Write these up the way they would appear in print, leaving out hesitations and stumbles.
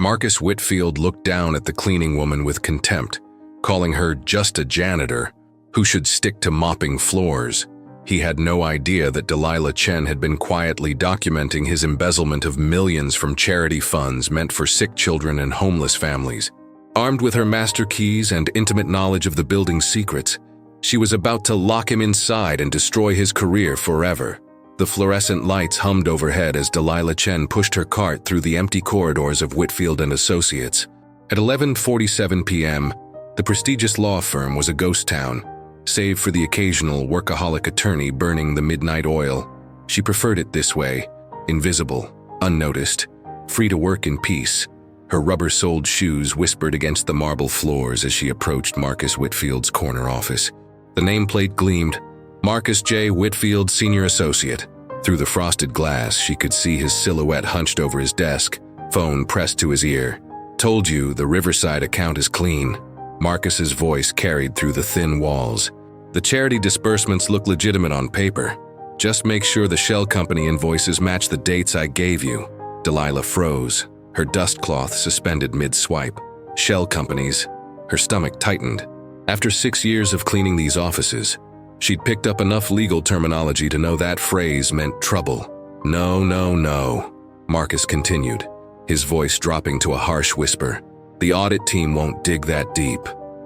Marcus Whitfield looked down at the cleaning woman with contempt, calling her just a janitor who should stick to mopping floors. He had no idea that Delilah Chen had been quietly documenting his embezzlement of millions from charity funds meant for sick children and homeless families. Armed with her master keys and intimate knowledge of the building's secrets, she was about to lock him inside and destroy his career forever. The fluorescent lights hummed overhead as Delilah Chen pushed her cart through the empty corridors of Whitfield and Associates. At 11:47 p.m., the prestigious law firm was a ghost town, save for the occasional workaholic attorney burning the midnight oil. She preferred it this way, invisible, unnoticed, free to work in peace. Her rubber-soled shoes whispered against the marble floors as she approached Marcus Whitfield's corner office. The nameplate gleamed, Marcus J. Whitfield, Senior Associate. Through the frosted glass, she could see his silhouette hunched over his desk, phone pressed to his ear. "Told you, the Riverside account is clean." Marcus's voice carried through the thin walls. "The charity disbursements look legitimate on paper. Just make sure the shell company invoices match the dates I gave you." Delilah froze, her dust cloth suspended mid-swipe. Shell companies. Her stomach tightened. After 6 years of cleaning these offices, she'd picked up enough legal terminology to know that phrase meant trouble. "No, no, no," Marcus continued, his voice dropping to a harsh whisper. "The audit team won't dig that deep.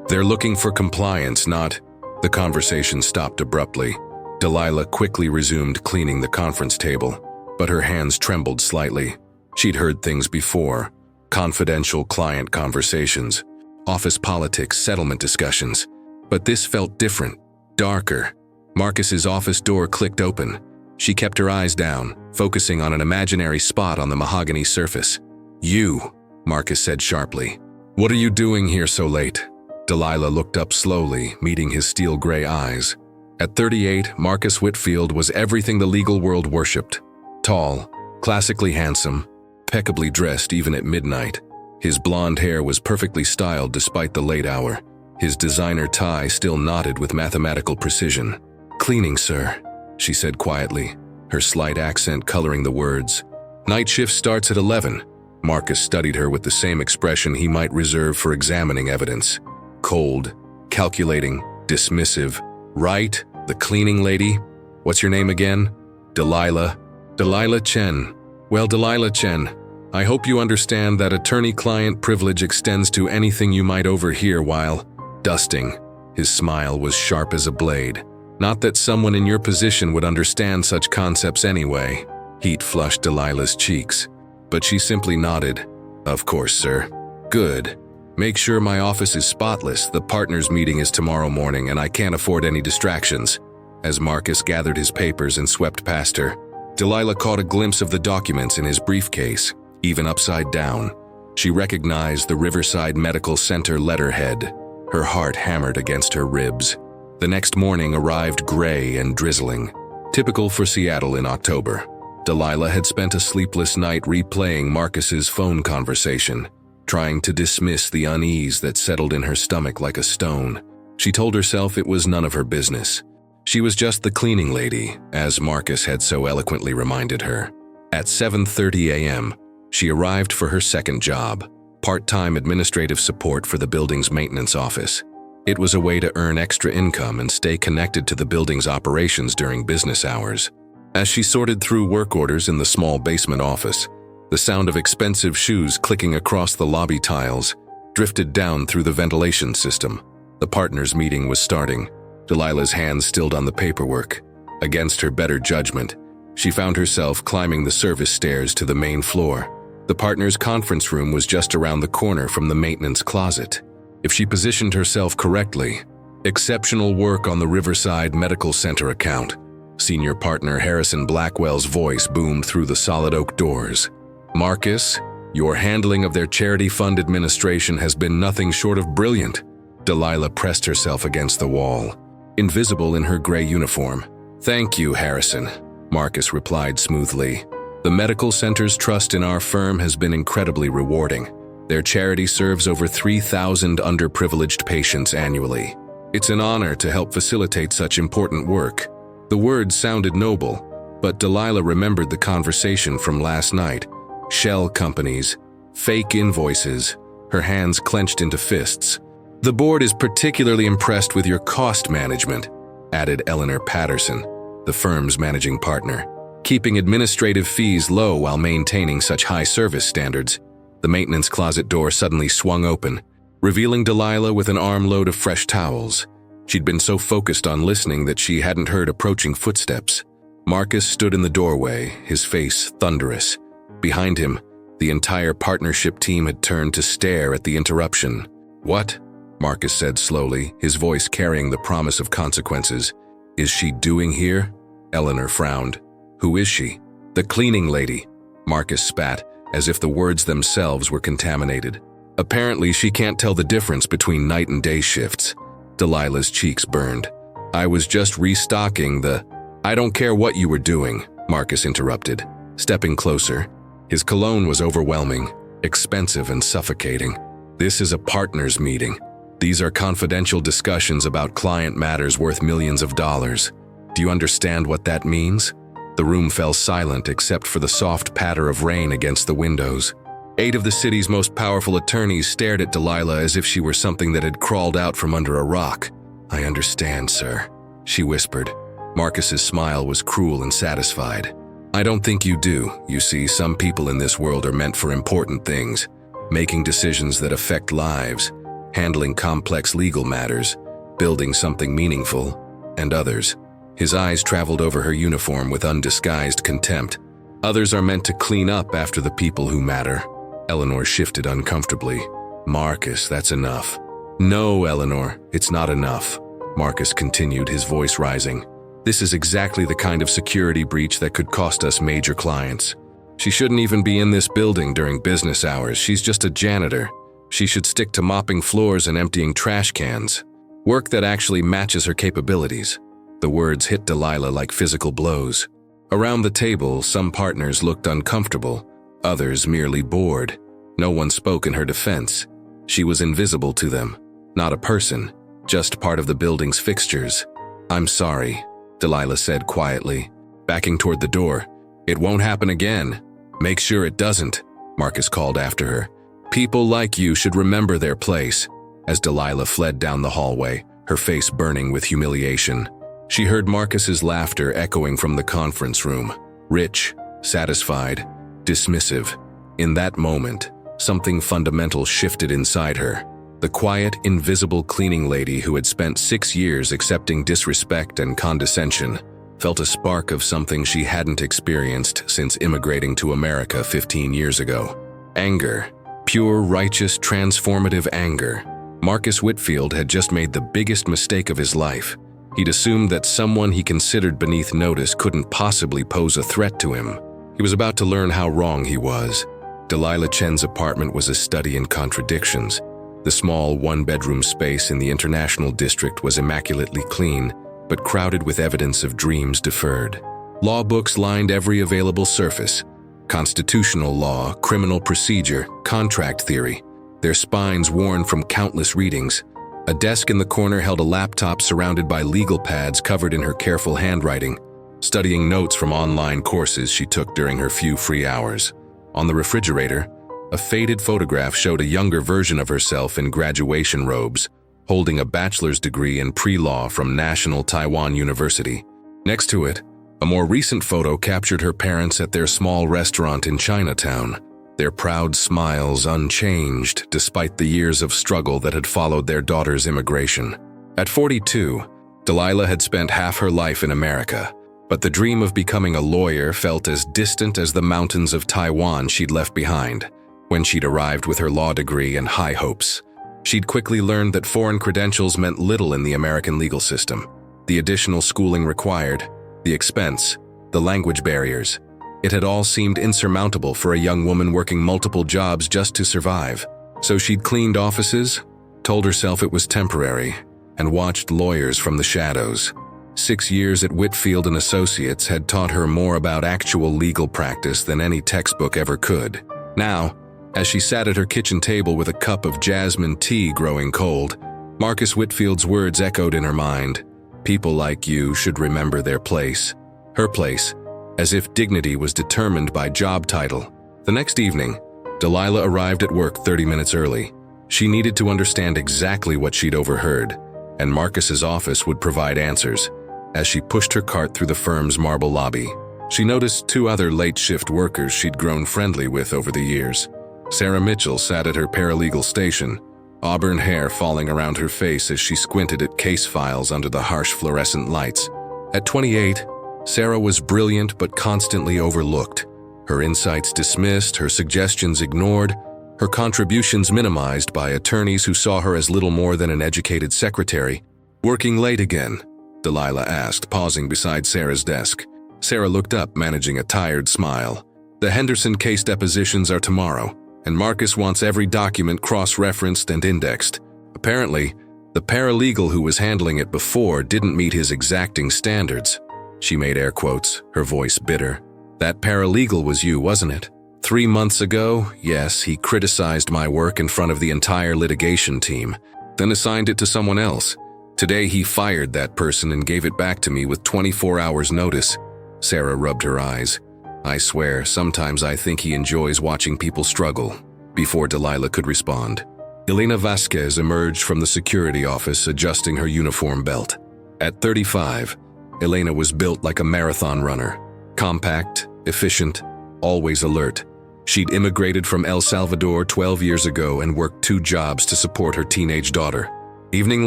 They're looking for compliance, not—" The conversation stopped abruptly. Delilah quickly resumed cleaning the conference table, but her hands trembled slightly. She'd heard things before: confidential client conversations, office politics, settlement discussions. But this felt different, darker. Marcus's office door clicked open. She kept her eyes down, focusing on an imaginary spot on the mahogany surface. "You," Marcus said sharply. "What are you doing here so late?" Delilah looked up slowly, meeting his steel-gray eyes. At 38, Marcus Whitfield was everything the legal world worshipped. Tall, classically handsome, impeccably dressed even at midnight. His blonde hair was perfectly styled despite the late hour. His designer tie still knotted with mathematical precision. "Cleaning, sir," she said quietly, her slight accent coloring the words. "Night shift starts at 11. Marcus studied her with the same expression he might reserve for examining evidence. Cold, calculating, dismissive. "Right, the cleaning lady? What's your name again?" "Delilah." "Delilah Chen. Well, Delilah Chen, I hope you understand that attorney-client privilege extends to anything you might overhear while dusting." His smile was sharp as a blade. "Not that someone in your position would understand such concepts anyway." Heat flushed Delilah's cheeks, but she simply nodded. "Of course, sir." "Good. Make sure my office is spotless. The partners' meeting is tomorrow morning and I can't afford any distractions." As Marcus gathered his papers and swept past her, Delilah caught a glimpse of the documents in his briefcase, even upside down. She recognized the Riverside Medical Center letterhead. Her heart hammered against her ribs. The next morning arrived gray and drizzling, typical for Seattle in October. Delilah had spent a sleepless night replaying Marcus's phone conversation, trying to dismiss the unease that settled in her stomach like a stone. She told herself it was none of her business. She was just the cleaning lady, as Marcus had so eloquently reminded her. At 7:30 a.m., she arrived for her second job, part-time administrative support for the building's maintenance office. It was a way to earn extra income and stay connected to the building's operations during business hours. As she sorted through work orders in the small basement office, the sound of expensive shoes clicking across the lobby tiles drifted down through the ventilation system. The partners' meeting was starting. Delilah's hands stilled on the paperwork. Against her better judgment, she found herself climbing the service stairs to the main floor. The partners' conference room was just around the corner from the maintenance closet. If she positioned herself correctly, exceptional work on the Riverside Medical Center account. Senior partner Harrison Blackwell's voice boomed through the solid oak doors. "Marcus, your handling of their charity fund administration has been nothing short of brilliant." Delilah pressed herself against the wall, invisible in her gray uniform. "Thank you, Harrison," Marcus replied smoothly. "The medical center's trust in our firm has been incredibly rewarding. Their charity serves over 3,000 underprivileged patients annually. It's an honor to help facilitate such important work." The words sounded noble, but Delilah remembered the conversation from last night. Shell companies, fake invoices, her hands clenched into fists. "The board is particularly impressed with your cost management," added Eleanor Patterson, the firm's managing partner. "Keeping administrative fees low while maintaining such high service standards." The maintenance closet door suddenly swung open, revealing Delilah with an armload of fresh towels. She'd been so focused on listening that she hadn't heard approaching footsteps. Marcus stood in the doorway, his face thunderous. Behind him, the entire partnership team had turned to stare at the interruption. "What?" Marcus said slowly, his voice carrying the promise of consequences. "Is she doing here?" Eleanor frowned. "Who is she?" "The cleaning lady," Marcus spat, as if the words themselves were contaminated. "Apparently she can't tell the difference between night and day shifts." Delilah's cheeks burned. "I was just restocking the—" "I don't care what you were doing," Marcus interrupted, stepping closer. His cologne was overwhelming, expensive and suffocating. "This is a partners meeting. These are confidential discussions about client matters worth millions of dollars. Do you understand what that means?" The room fell silent except for the soft patter of rain against the windows. 8 of the city's most powerful attorneys stared at Delilah as if she were something that had crawled out from under a rock. "I understand, sir," she whispered. Marcus's smile was cruel and satisfied. "I don't think you do. You see, some people in this world are meant for important things, making decisions that affect lives, handling complex legal matters, building something meaningful, and others." His eyes traveled over her uniform with undisguised contempt. "Others are meant to clean up after the people who matter." Eleanor shifted uncomfortably. "Marcus, that's enough." "No, Eleanor, it's not enough," Marcus continued, his voice rising. "This is exactly the kind of security breach that could cost us major clients. She shouldn't even be in this building during business hours. She's just a janitor. She should stick to mopping floors and emptying trash cans. Work that actually matches her capabilities." The words hit Delilah like physical blows. Around the table, some partners looked uncomfortable, others merely bored. No one spoke in her defense. She was invisible to them, not a person, just part of the building's fixtures. "I'm sorry," Delilah said quietly, backing toward the door. "It won't happen again. Make sure it doesn't," Marcus called after her. "People like you should remember their place." As Delilah fled down the hallway, her face burning with humiliation, she heard Marcus's laughter echoing from the conference room, rich, satisfied, dismissive. In that moment, something fundamental shifted inside her. The quiet, invisible cleaning lady who had spent 6 years accepting disrespect and condescension felt a spark of something she hadn't experienced since immigrating to America 15 years ago. Anger. Pure, righteous, transformative anger. Marcus Whitfield had just made the biggest mistake of his life. He'd assumed that someone he considered beneath notice couldn't possibly pose a threat to him. He was about to learn how wrong he was. Delilah Chen's apartment was a study in contradictions. The small one-bedroom space in the International District was immaculately clean, but crowded with evidence of dreams deferred. Law books lined every available surface: constitutional law, criminal procedure, contract theory, their spines worn from countless readings. A desk in the corner held a laptop surrounded by legal pads covered in her careful handwriting, studying notes from online courses she took during her few free hours. On the refrigerator, a faded photograph showed a younger version of herself in graduation robes, holding a bachelor's degree in pre-law from National Taiwan University. Next to it, a more recent photo captured her parents at their small restaurant in Chinatown, their proud smiles unchanged despite the years of struggle that had followed their daughter's immigration. At 42, Delilah had spent half her life in America, but the dream of becoming a lawyer felt as distant as the mountains of Taiwan she'd left behind. When she'd arrived with her law degree and high hopes, she'd quickly learned that foreign credentials meant little in the American legal system. The additional schooling required, the expense, the language barriers. It had all seemed insurmountable for a young woman working multiple jobs just to survive. So she'd cleaned offices, told herself it was temporary, and watched lawyers from the shadows. 6 years at Whitfield and Associates had taught her more about actual legal practice than any textbook ever could. Now, as she sat at her kitchen table with a cup of jasmine tea growing cold, Marcus Whitfield's words echoed in her mind. People like you should remember their place. Her place, as if dignity was determined by job title. The next evening, Delilah arrived at work 30 minutes early. She needed to understand exactly what she'd overheard, and Marcus's office would provide answers. As she pushed her cart through the firm's marble lobby, she noticed two other late-shift workers she'd grown friendly with over the years. Sarah Mitchell sat at her paralegal station, auburn hair falling around her face as she squinted at case files under the harsh fluorescent lights. At 28, Sarah was brilliant but constantly overlooked. Her insights dismissed, her suggestions ignored, her contributions minimized by attorneys who saw her as little more than an educated secretary. "Working late again?" Delilah asked, pausing beside Sarah's desk. Sarah looked up, managing a tired smile. "The Henderson case depositions are tomorrow, and Marcus wants every document cross-referenced and indexed. Apparently, the paralegal who was handling it before didn't meet his exacting standards." She made air quotes, her voice bitter. "That paralegal was you, wasn't it? 3 months ago, yes, he criticized my work in front of the entire litigation team, then assigned it to someone else. Today he fired that person and gave it back to me with 24 hours notice." Sarah rubbed her eyes. "I swear, sometimes I think he enjoys watching people struggle." Before Delilah could respond, Elena Vasquez emerged from the security office, adjusting her uniform belt. At 35, Elena was built like a marathon runner. Compact, efficient, always alert. She'd immigrated from El Salvador 12 years ago and worked 2 jobs to support her teenage daughter. "Evening,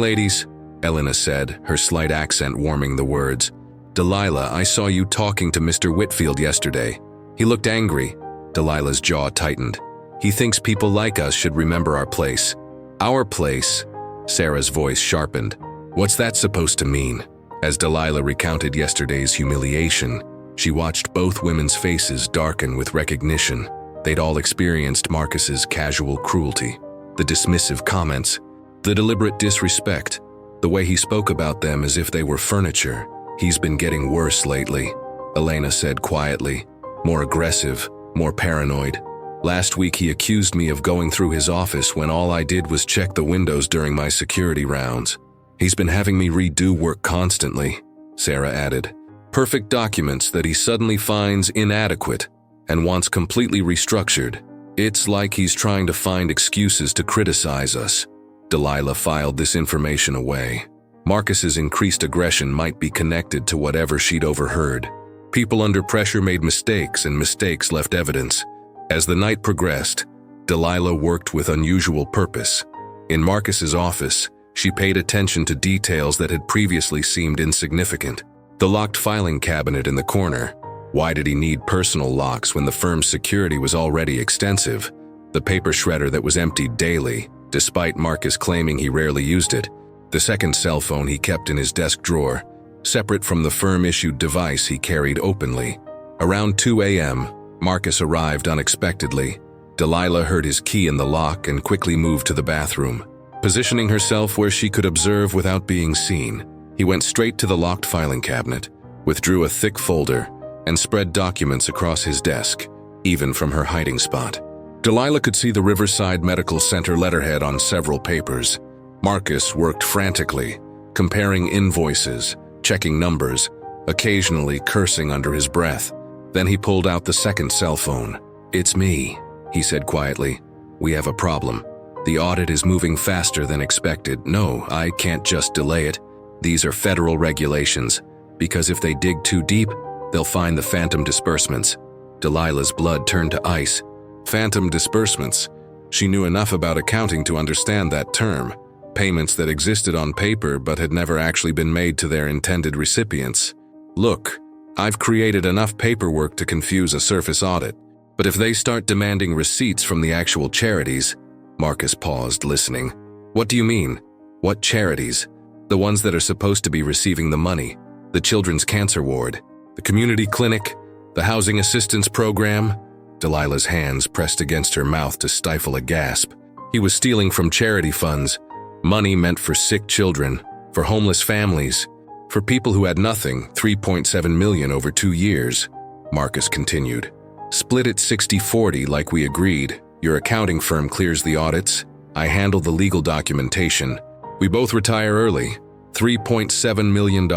ladies," Elena said, her slight accent warming the words. "Delilah, I saw you talking to Mr. Whitfield yesterday. He looked angry." Delilah's jaw tightened. "He thinks people like us should remember our place." "Our place?" Sarah's voice sharpened. "What's that supposed to mean?" As Delilah recounted yesterday's humiliation, she watched both women's faces darken with recognition. They'd all experienced Marcus's casual cruelty, the dismissive comments, the deliberate disrespect, the way he spoke about them as if they were furniture. "He's been getting worse lately," Elena said quietly. "More aggressive, more paranoid. Last week he accused me of going through his office when all I did was check the windows during my security rounds. He's been having me redo work constantly," Sarah added. "Perfect documents that he suddenly finds inadequate and wants completely restructured. It's like he's trying to find excuses to criticize us." Delilah filed this information away. Marcus's increased aggression might be connected to whatever she'd overheard. People under pressure made mistakes, and mistakes left evidence. As the night progressed, Delilah worked with unusual purpose. In Marcus's office, she paid attention to details that had previously seemed insignificant. The locked filing cabinet in the corner. Why did he need personal locks when the firm's security was already extensive? The paper shredder that was emptied daily, despite Marcus claiming he rarely used it. The second cell phone he kept in his desk drawer, separate from the firm-issued device he carried openly. Around 2 a.m., Marcus arrived unexpectedly. Delilah heard his key in the lock and quickly moved to the bathroom. Positioning herself where she could observe without being seen, he went straight to the locked filing cabinet, withdrew a thick folder, and spread documents across his desk, even from her hiding spot. Delilah could see the Riverside Medical Center letterhead on several papers. Marcus worked frantically, comparing invoices, checking numbers, occasionally cursing under his breath. Then he pulled out the second cell phone. "It's me," he said quietly. "We have a problem. The audit is moving faster than expected. No, I can't just delay it. These are federal regulations, because if they dig too deep, they'll find the phantom disbursements." Delilah's blood turned to ice. Phantom disbursements. She knew enough about accounting to understand that term. Payments that existed on paper but had never actually been made to their intended recipients. "Look, I've created enough paperwork to confuse a surface audit. But if they start demanding receipts from the actual charities..." Marcus paused, listening. "What do you mean? What charities? The ones that are supposed to be receiving the money. The Children's Cancer Ward, the community clinic, the housing assistance program." Delilah's hands pressed against her mouth to stifle a gasp. He was stealing from charity funds. Money meant for sick children, for homeless families, for people who had nothing. 3.7 million over 2 years. Marcus continued. "Split it 60-40 like we agreed. Your accounting firm clears the audits. I handle the legal documentation. We both retire early. $3.7 million.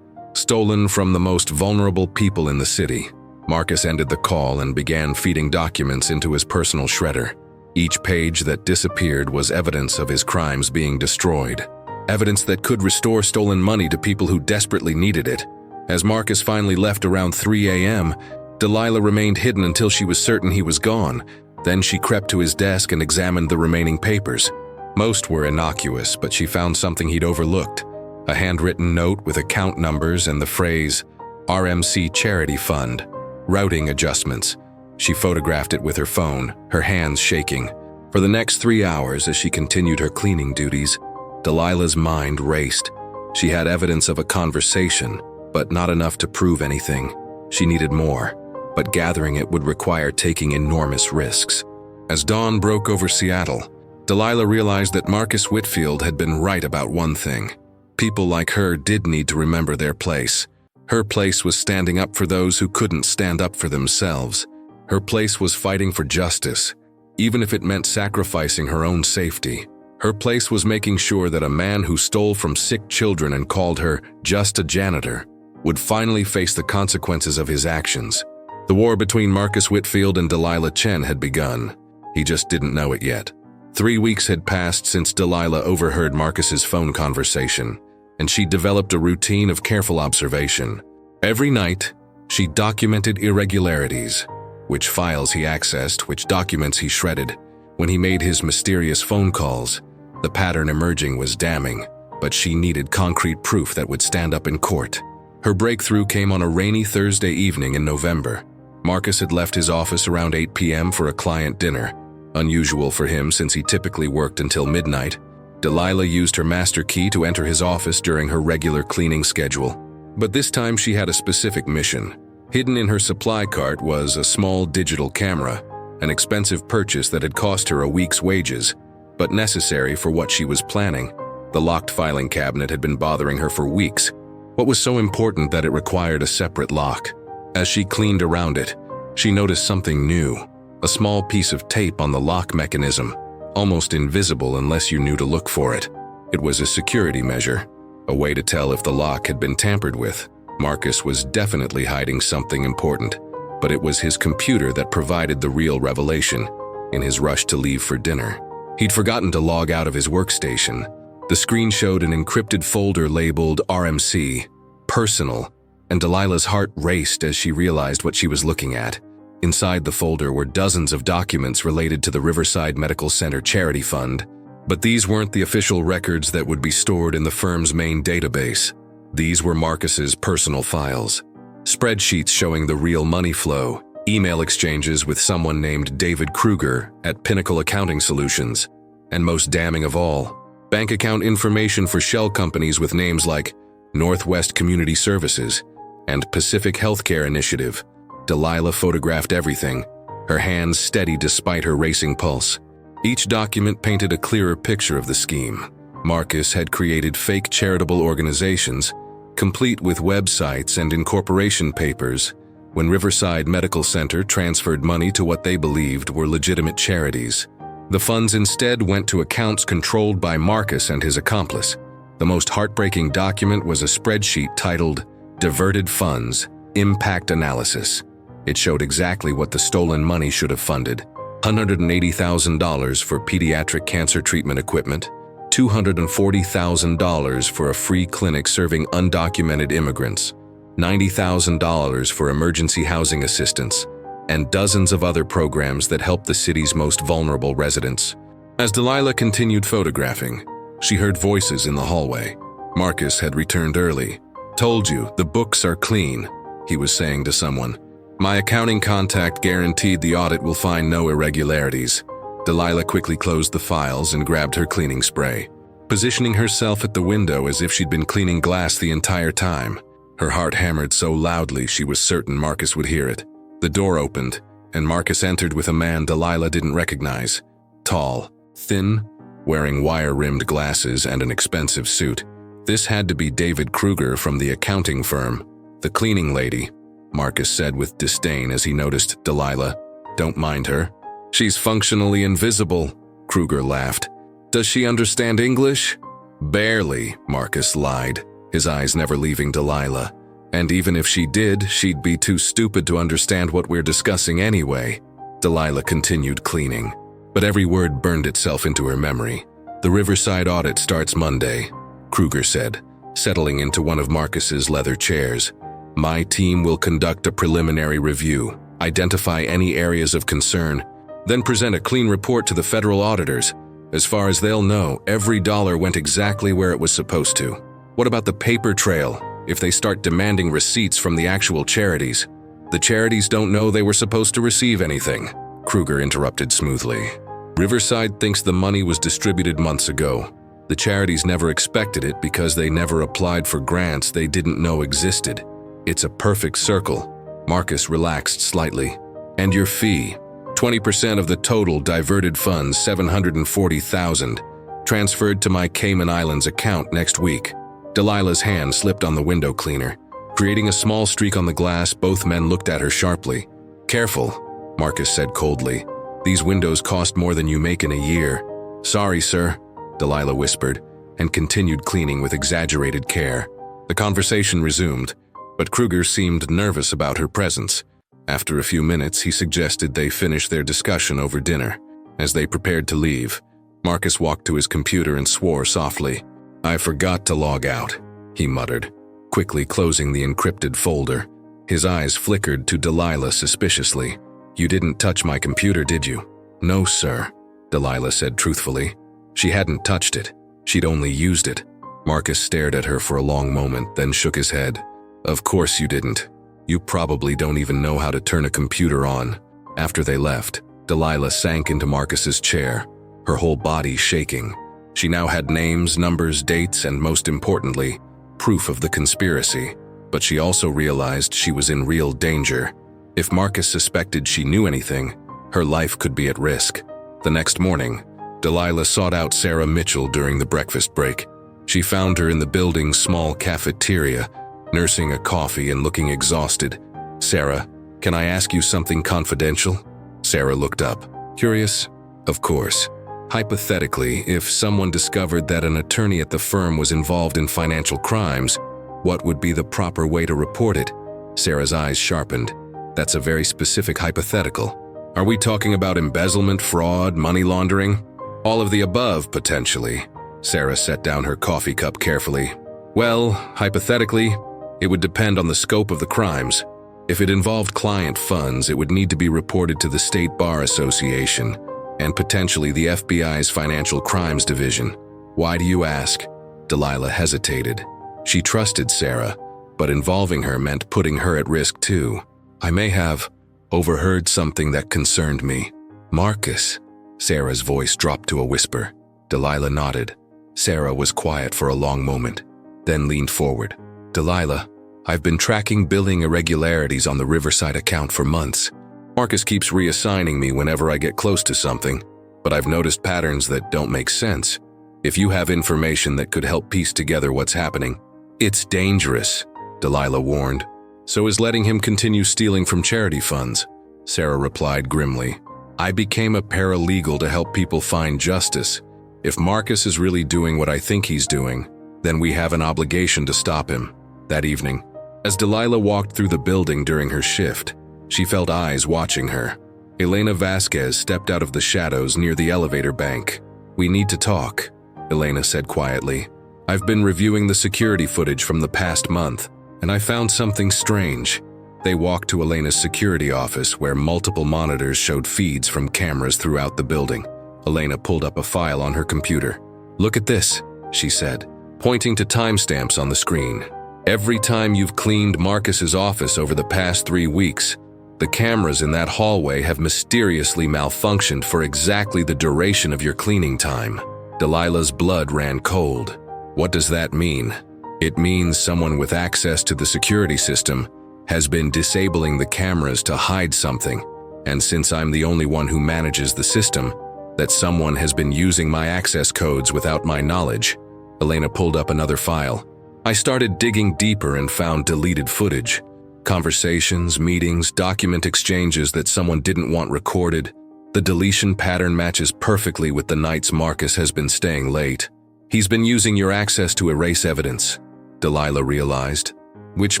Stolen from the most vulnerable people in the city." Marcus ended the call and began feeding documents into his personal shredder. Each page that disappeared was evidence of his crimes being destroyed. Evidence that could restore stolen money to people who desperately needed it. As Marcus finally left around 3 a.m., Delilah remained hidden until she was certain he was gone. Then she crept to his desk and examined the remaining papers. Most were innocuous, but she found something he'd overlooked. A handwritten note with account numbers and the phrase, RMC Charity Fund, routing adjustments. She photographed it with her phone, her hands shaking. For the next 3 hours, as she continued her cleaning duties, Delilah's mind raced. She had evidence of a conversation, but not enough to prove anything. She needed more, but gathering it would require taking enormous risks. As dawn broke over Seattle, Delilah realized that Marcus Whitfield had been right about one thing. People like her did need to remember their place. Her place was standing up for those who couldn't stand up for themselves. Her place was fighting for justice, even if it meant sacrificing her own safety. Her place was making sure that a man who stole from sick children and called her just a janitor would finally face the consequences of his actions. The war between Marcus Whitfield and Delilah Chen had begun. He just didn't know it yet. 3 weeks had passed since Delilah overheard Marcus's phone conversation, and she developed a routine of careful observation. Every night, she documented irregularities, which files he accessed, which documents he shredded. When he made his mysterious phone calls, the pattern emerging was damning, but she needed concrete proof that would stand up in court. Her breakthrough came on a rainy Thursday evening in November. Marcus had left his office around 8 p.m. for a client dinner, unusual for him since he typically worked until midnight. Delilah used her master key to enter his office during her regular cleaning schedule. But this time she had a specific mission. Hidden in her supply cart was a small digital camera, an expensive purchase that had cost her a week's wages, but necessary for what she was planning. The locked filing cabinet had been bothering her for weeks. What was so important that it required a separate lock? As she cleaned around it, she noticed something new. A small piece of tape on the lock mechanism, almost invisible unless you knew to look for it. It was a security measure, a way to tell if the lock had been tampered with. Marcus was definitely hiding something important, but it was his computer that provided the real revelation in his rush to leave for dinner. He'd forgotten to log out of his workstation. The screen showed an encrypted folder labeled RMC, Personal, and Delilah's heart raced as she realized what she was looking at. Inside the folder were dozens of documents related to the Riverside Medical Center Charity Fund, but these weren't the official records that would be stored in the firm's main database. These were Marcus's personal files. Spreadsheets showing the real money flow, email exchanges with someone named David Kruger at Pinnacle Accounting Solutions, and most damning of all, bank account information for shell companies with names like Northwest Community Services and Pacific Healthcare Initiative. Delilah photographed everything, her hands steady despite her racing pulse. Each document painted a clearer picture of the scheme. Marcus had created fake charitable organizations, complete with websites and incorporation papers, when Riverside Medical Center transferred money to what they believed were legitimate charities. The funds instead went to accounts controlled by Marcus and his accomplice. The most heartbreaking document was a spreadsheet titled Diverted Funds, Impact Analysis. It showed exactly what the stolen money should have funded. $180,000 for pediatric cancer treatment equipment, $240,000 for a free clinic serving undocumented immigrants, $90,000 for emergency housing assistance, and dozens of other programs that helped the city's most vulnerable residents. As Delilah continued photographing, she heard voices in the hallway. Marcus had returned early. "Told you, the books are clean," he was saying to someone. "My accounting contact guaranteed the audit will find no irregularities." Delilah quickly closed the files and grabbed her cleaning spray, positioning herself at the window as if she'd been cleaning glass the entire time. Her heart hammered so loudly she was certain Marcus would hear it. The door opened, and Marcus entered with a man Delilah didn't recognize. Tall, thin, wearing wire-rimmed glasses and an expensive suit. This had to be David Kruger from the accounting firm. "The cleaning lady," Marcus said with disdain as he noticed Delilah. "Don't mind her. She's functionally invisible," Kruger laughed. "Does she understand English?" "Barely," Marcus lied, his eyes never leaving Delilah. And even if she did, she'd be too stupid to understand what we're discussing anyway. Delilah continued cleaning, but every word burned itself into her memory. The Riverside audit starts Monday, Kruger said, settling into one of Marcus's leather chairs. My team will conduct a preliminary review, identify any areas of concern, then present a clean report to the federal auditors. As far as they'll know, every dollar went exactly where it was supposed to. What about the paper trail? If they start demanding receipts from the actual charities, the charities don't know they were supposed to receive anything, Kruger interrupted smoothly. Riverside thinks the money was distributed months ago. The charities never expected it because they never applied for grants they didn't know existed. It's a perfect circle. Marcus relaxed slightly. And your fee? 20% of the total diverted funds, $740,000, transferred to my Cayman Islands account next week. Delilah's hand slipped on the window cleaner. Creating a small streak on the glass, both men looked at her sharply. Careful, Marcus said coldly. These windows cost more than you make in a year. Sorry, sir, Delilah whispered, and continued cleaning with exaggerated care. The conversation resumed, but Kruger seemed nervous about her presence. After a few minutes, he suggested they finish their discussion over dinner. As they prepared to leave, Marcus walked to his computer and swore softly. I forgot to log out, he muttered, quickly closing the encrypted folder. His eyes flickered to Delilah suspiciously. You didn't touch my computer, did you? No, sir, Delilah said truthfully. She hadn't touched it. She'd only used it. Marcus stared at her for a long moment, then shook his head. Of course you didn't. You probably don't even know how to turn a computer on. After they left, Delilah sank into Marcus's chair, her whole body shaking. She now had names, numbers, dates, and most importantly, proof of the conspiracy. But she also realized she was in real danger. If Marcus suspected she knew anything, her life could be at risk. The next morning, Delilah sought out Sarah Mitchell during the breakfast break. She found her in the building's small cafeteria, nursing a coffee and looking exhausted. Sarah, can I ask you something confidential? Sarah looked up. Curious? Of course. Hypothetically, if someone discovered that an attorney at the firm was involved in financial crimes, what would be the proper way to report it? Sarah's eyes sharpened. That's a very specific hypothetical. Are we talking about embezzlement, fraud, money laundering? All of the above, potentially. Sarah set down her coffee cup carefully. Well, hypothetically, it would depend on the scope of the crimes. If it involved client funds, it would need to be reported to the State Bar Association and potentially the FBI's Financial Crimes Division. Why do you ask? Delilah hesitated. She trusted Sarah, but involving her meant putting her at risk too. I may have overheard something that concerned me. Marcus. Sarah's voice dropped to a whisper. Delilah nodded. Sarah was quiet for a long moment, then leaned forward. Delilah, I've been tracking billing irregularities on the Riverside account for months. Marcus keeps reassigning me whenever I get close to something, but I've noticed patterns that don't make sense. If you have information that could help piece together what's happening, it's dangerous, Delilah warned. So is letting him continue stealing from charity funds, Sarah replied grimly. I became a paralegal to help people find justice. If Marcus is really doing what I think he's doing, then we have an obligation to stop him. That evening, as Delilah walked through the building during her shift, she felt eyes watching her. Elena Vasquez stepped out of the shadows near the elevator bank. We need to talk, Elena said quietly. I've been reviewing the security footage from the past month, and I found something strange. They walked to Elena's security office where multiple monitors showed feeds from cameras throughout the building. Elena pulled up a file on her computer. Look at this, she said, pointing to timestamps on the screen. Every time you've cleaned Marcus's office over the past 3 weeks, the cameras in that hallway have mysteriously malfunctioned for exactly the duration of your cleaning time. Delilah's blood ran cold. What does that mean? It means someone with access to the security system has been disabling the cameras to hide something, and since I'm the only one who manages the system, that someone has been using my access codes without my knowledge. Elena pulled up another file. I started digging deeper and found deleted footage. Conversations, meetings, document exchanges that someone didn't want recorded. The deletion pattern matches perfectly with the nights Marcus has been staying late. He's been using your access to erase evidence, Delilah realized. Which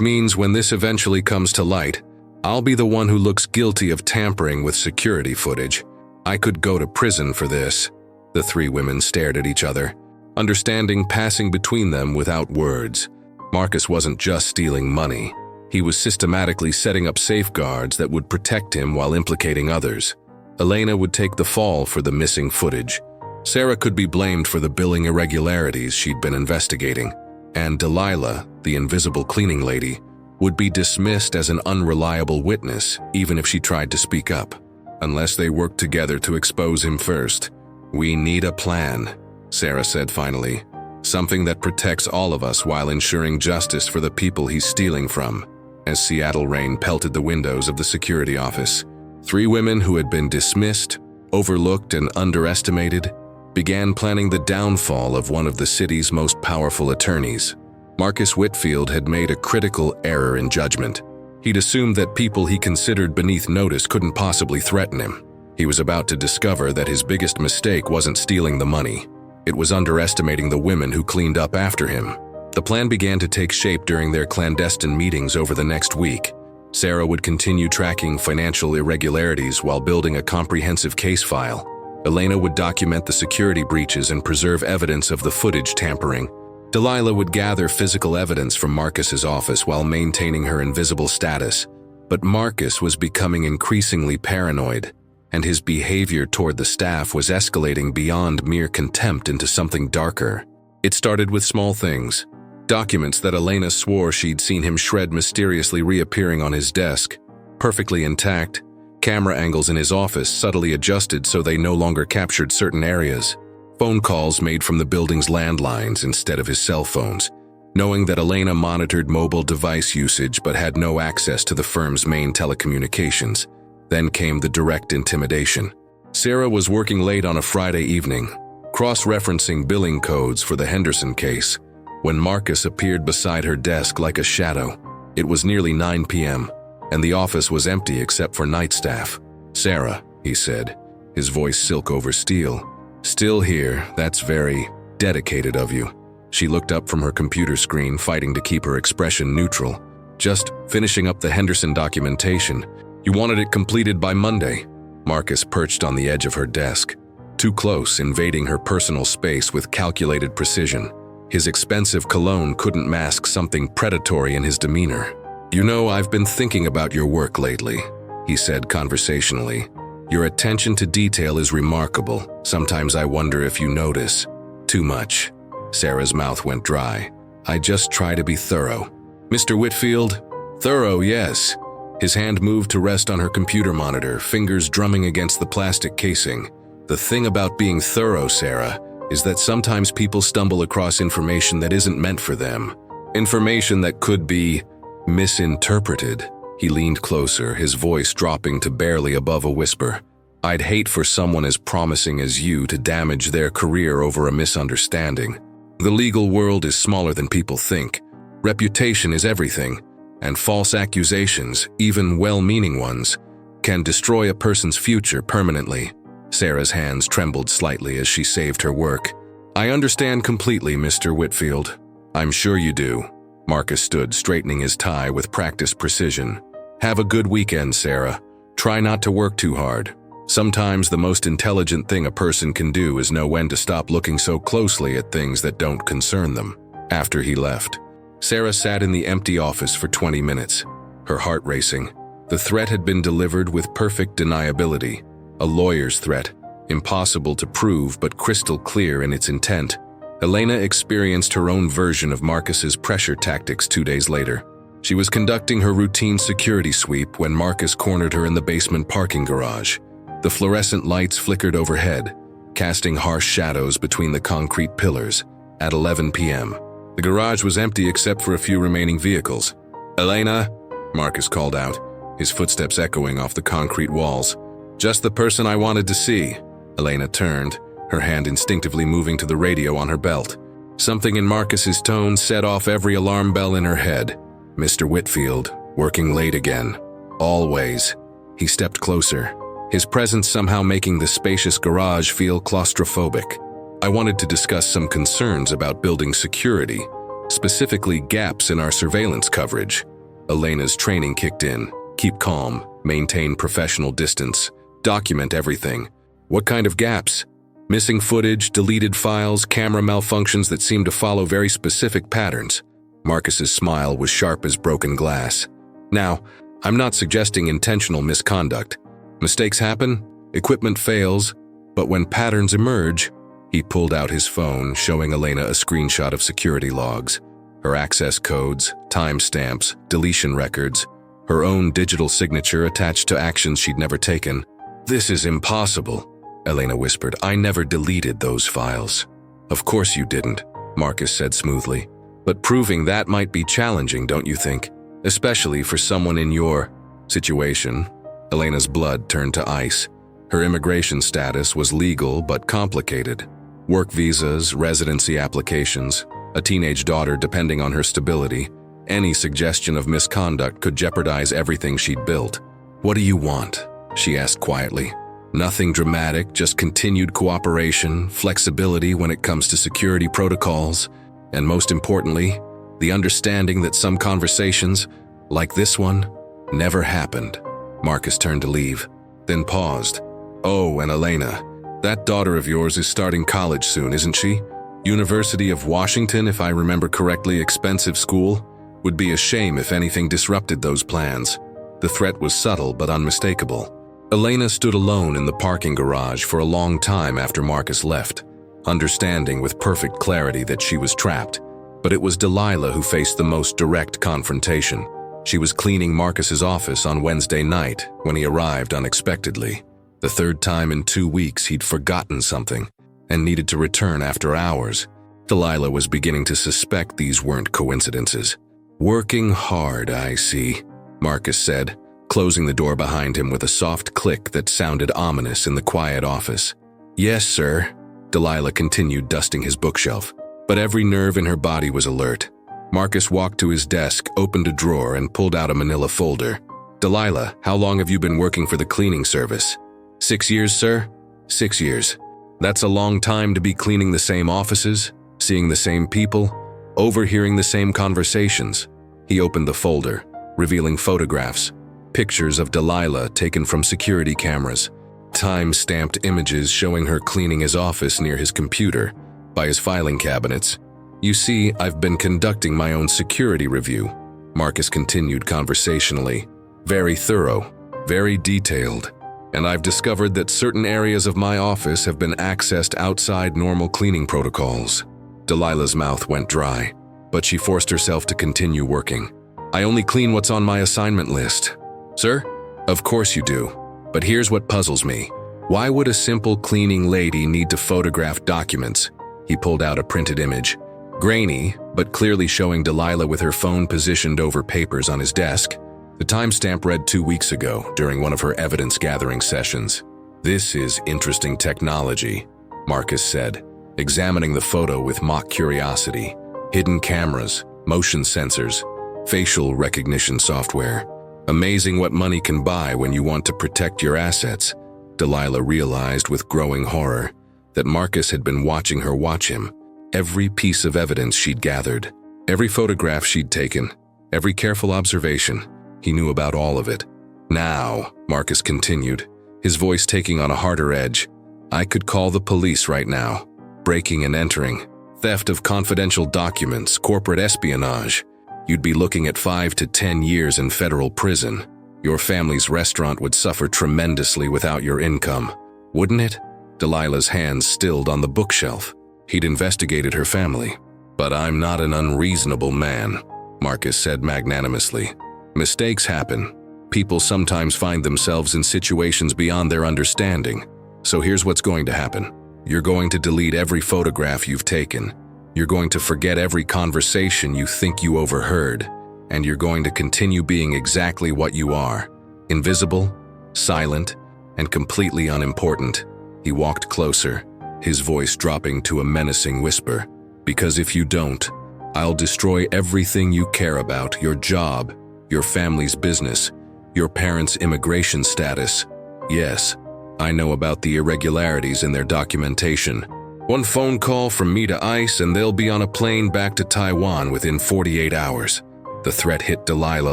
means when this eventually comes to light, I'll be the one who looks guilty of tampering with security footage. I could go to prison for this." The three women stared at each other, understanding passing between them without words. Marcus wasn't just stealing money. He was systematically setting up safeguards that would protect him while implicating others. Elena would take the fall for the missing footage. Sarah could be blamed for the billing irregularities she'd been investigating. And Delilah, the invisible cleaning lady, would be dismissed as an unreliable witness even if she tried to speak up. Unless they worked together to expose him first. "We need a plan," Sarah said finally. "Something that protects all of us while ensuring justice for the people he's stealing from." As Seattle rain pelted the windows of the security office, three women who had been dismissed, overlooked, and underestimated began planning the downfall of one of the city's most powerful attorneys. Marcus Whitfield had made a critical error in judgment. He'd assumed that people he considered beneath notice couldn't possibly threaten him. He was about to discover that his biggest mistake wasn't stealing the money. It was underestimating the women who cleaned up after him. The plan began to take shape during their clandestine meetings over the next week. Sarah would continue tracking financial irregularities while building a comprehensive case file. Elena would document the security breaches and preserve evidence of the footage tampering. Delilah would gather physical evidence from Marcus's office while maintaining her invisible status. But Marcus was becoming increasingly paranoid, and his behavior toward the staff was escalating beyond mere contempt into something darker. It started with small things. Documents that Elena swore she'd seen him shred mysteriously reappearing on his desk, perfectly intact. Camera angles in his office subtly adjusted so they no longer captured certain areas. Phone calls made from the building's landlines instead of his cell phones, knowing that Elena monitored mobile device usage but had no access to the firm's main telecommunications. Then came the direct intimidation. Sarah was working late on a Friday evening, cross-referencing billing codes for the Henderson case, when Marcus appeared beside her desk like a shadow. It was nearly 9 p.m., and the office was empty except for night staff. "Sarah," he said, his voice silk over steel. "Still here, that's very dedicated of you." She looked up from her computer screen, fighting to keep her expression neutral. "Just finishing up the Henderson documentation. You wanted it completed by Monday." Marcus perched on the edge of her desk, too close, invading her personal space with calculated precision. His expensive cologne couldn't mask something predatory in his demeanor. "You know, I've been thinking about your work lately," he said conversationally. "Your attention to detail is remarkable. Sometimes I wonder if you notice too much." Sarah's mouth went dry. "I just try to be thorough." "Mr. Whitfield?" "Thorough, yes." His hand moved to rest on her computer monitor, fingers drumming against the plastic casing. "The thing about being thorough, Sarah, is that sometimes people stumble across information that isn't meant for them. Information that could be misinterpreted." He leaned closer, his voice dropping to barely above a whisper. "I'd hate for someone as promising as you to damage their career over a misunderstanding. The legal world is smaller than people think. Reputation is everything, and false accusations, even well-meaning ones, can destroy a person's future permanently." Sarah's hands trembled slightly as she saved her work. "I understand completely, Mr. Whitfield." "I'm sure you do." Marcus stood, straightening his tie with practiced precision. "Have a good weekend, Sarah. Try not to work too hard. Sometimes the most intelligent thing a person can do is know when to stop looking so closely at things that don't concern them." After he left, Sarah sat in the empty office for 20 minutes, her heart racing. The threat had been delivered with perfect deniability. A lawyer's threat, impossible to prove but crystal clear in its intent. Elena experienced her own version of Marcus's pressure tactics 2 days later. She was conducting her routine security sweep when Marcus cornered her in the basement parking garage. The fluorescent lights flickered overhead, casting harsh shadows between the concrete pillars. At 11 p.m., the garage was empty except for a few remaining vehicles. "Elena," Marcus called out, his footsteps echoing off the concrete walls. "Just the person I wanted to see." Elena turned, her hand instinctively moving to the radio on her belt. Something in Marcus's tone set off every alarm bell in her head. "Mr. Whitfield, working late again. Always." He stepped closer, his presence somehow making the spacious garage feel claustrophobic. "I wanted to discuss some concerns about building security," specifically gaps in our surveillance coverage. Elena's training kicked in. Keep calm, maintain professional distance, document everything. What kind of gaps? Missing footage, deleted files, camera malfunctions that seem to follow very specific patterns. Marcus's smile was sharp as broken glass. Now, I'm not suggesting intentional misconduct. Mistakes happen, equipment fails, but when patterns emerge, he pulled out his phone, showing Elena a screenshot of security logs, her access codes, timestamps, deletion records, her own digital signature attached to actions she'd never taken. "This is impossible," Elena whispered. "I never deleted those files." "Of course you didn't," Marcus said smoothly. "But proving that might be challenging, don't you think? Especially for someone in your situation." Elena's blood turned to ice. Her immigration status was legal but complicated. Work visas, residency applications, a teenage daughter depending on her stability. Any suggestion of misconduct could jeopardize everything she'd built. "What do you want?" she asked quietly. "Nothing dramatic, just continued cooperation, flexibility when it comes to security protocols, and most importantly, the understanding that some conversations, like this one, never happened." Marcus turned to leave, then paused. "Oh, and Elena, that daughter of yours is starting college soon, isn't she? University of Washington, if I remember correctly, expensive school. Would be a shame if anything disrupted those plans." The threat was subtle but unmistakable. Elena stood alone in the parking garage for a long time after Marcus left, understanding with perfect clarity that she was trapped. But it was Delilah who faced the most direct confrontation. She was cleaning Marcus's office on Wednesday night when he arrived unexpectedly. The third time in 2 weeks he'd forgotten something and needed to return after hours. Delilah was beginning to suspect these weren't coincidences. "Working hard, I see," Marcus said, closing the door behind him with a soft click that sounded ominous in the quiet office. "Yes, sir," Delilah continued, dusting his bookshelf, but every nerve in her body was alert. Marcus walked to his desk, opened a drawer, and pulled out a manila folder. "Delilah, how long have you been working for the cleaning service?" 6 years, sir." 6 years. That's a long time to be cleaning the same offices, seeing the same people, overhearing the same conversations." He opened the folder, revealing photographs, pictures of Delilah taken from security cameras, time-stamped images showing her cleaning his office near his computer, by his filing cabinets. "You see, I've been conducting my own security review," Marcus continued conversationally. "Very thorough, very detailed. And I've discovered that certain areas of my office have been accessed outside normal cleaning protocols." Delilah's mouth went dry, but she forced herself to continue working. "I only clean what's on my assignment list." "Sir? Of course you do. But here's what puzzles me. Why would a simple cleaning lady need to photograph documents?" He pulled out a printed image. Grainy, but clearly showing Delilah with her phone positioned over papers on his desk. The timestamp read 2 weeks ago, during one of her evidence-gathering sessions. "This is interesting technology," Marcus said, examining the photo with mock curiosity. Hidden cameras, motion sensors, facial recognition software. Amazing what money can buy when you want to protect your assets. Delilah realized with growing horror that Marcus had been watching her watch him. Every piece of evidence she'd gathered, every photograph she'd taken, every careful observation, he knew about all of it. "Now," Marcus continued, his voice taking on a harder edge, "I could call the police right now. Breaking and entering, theft of confidential documents, corporate espionage. You'd be looking at 5 to 10 years in federal prison. Your family's restaurant would suffer tremendously without your income, wouldn't it?" Delilah's hands stilled on the bookshelf. He'd investigated her family. "But I'm not an unreasonable man," Marcus said magnanimously. "Mistakes happen. People sometimes find themselves in situations beyond their understanding. So here's what's going to happen. You're going to delete every photograph you've taken. You're going to forget every conversation you think you overheard. And you're going to continue being exactly what you are. Invisible, silent, and completely unimportant." He walked closer, his voice dropping to a menacing whisper. "Because if you don't, I'll destroy everything you care about, your job, your family's business, your parents' immigration status. Yes, I know about the irregularities in their documentation, One phone call from me to ICE and they'll be on a plane back to Taiwan within 48 hours. The threat hit Delilah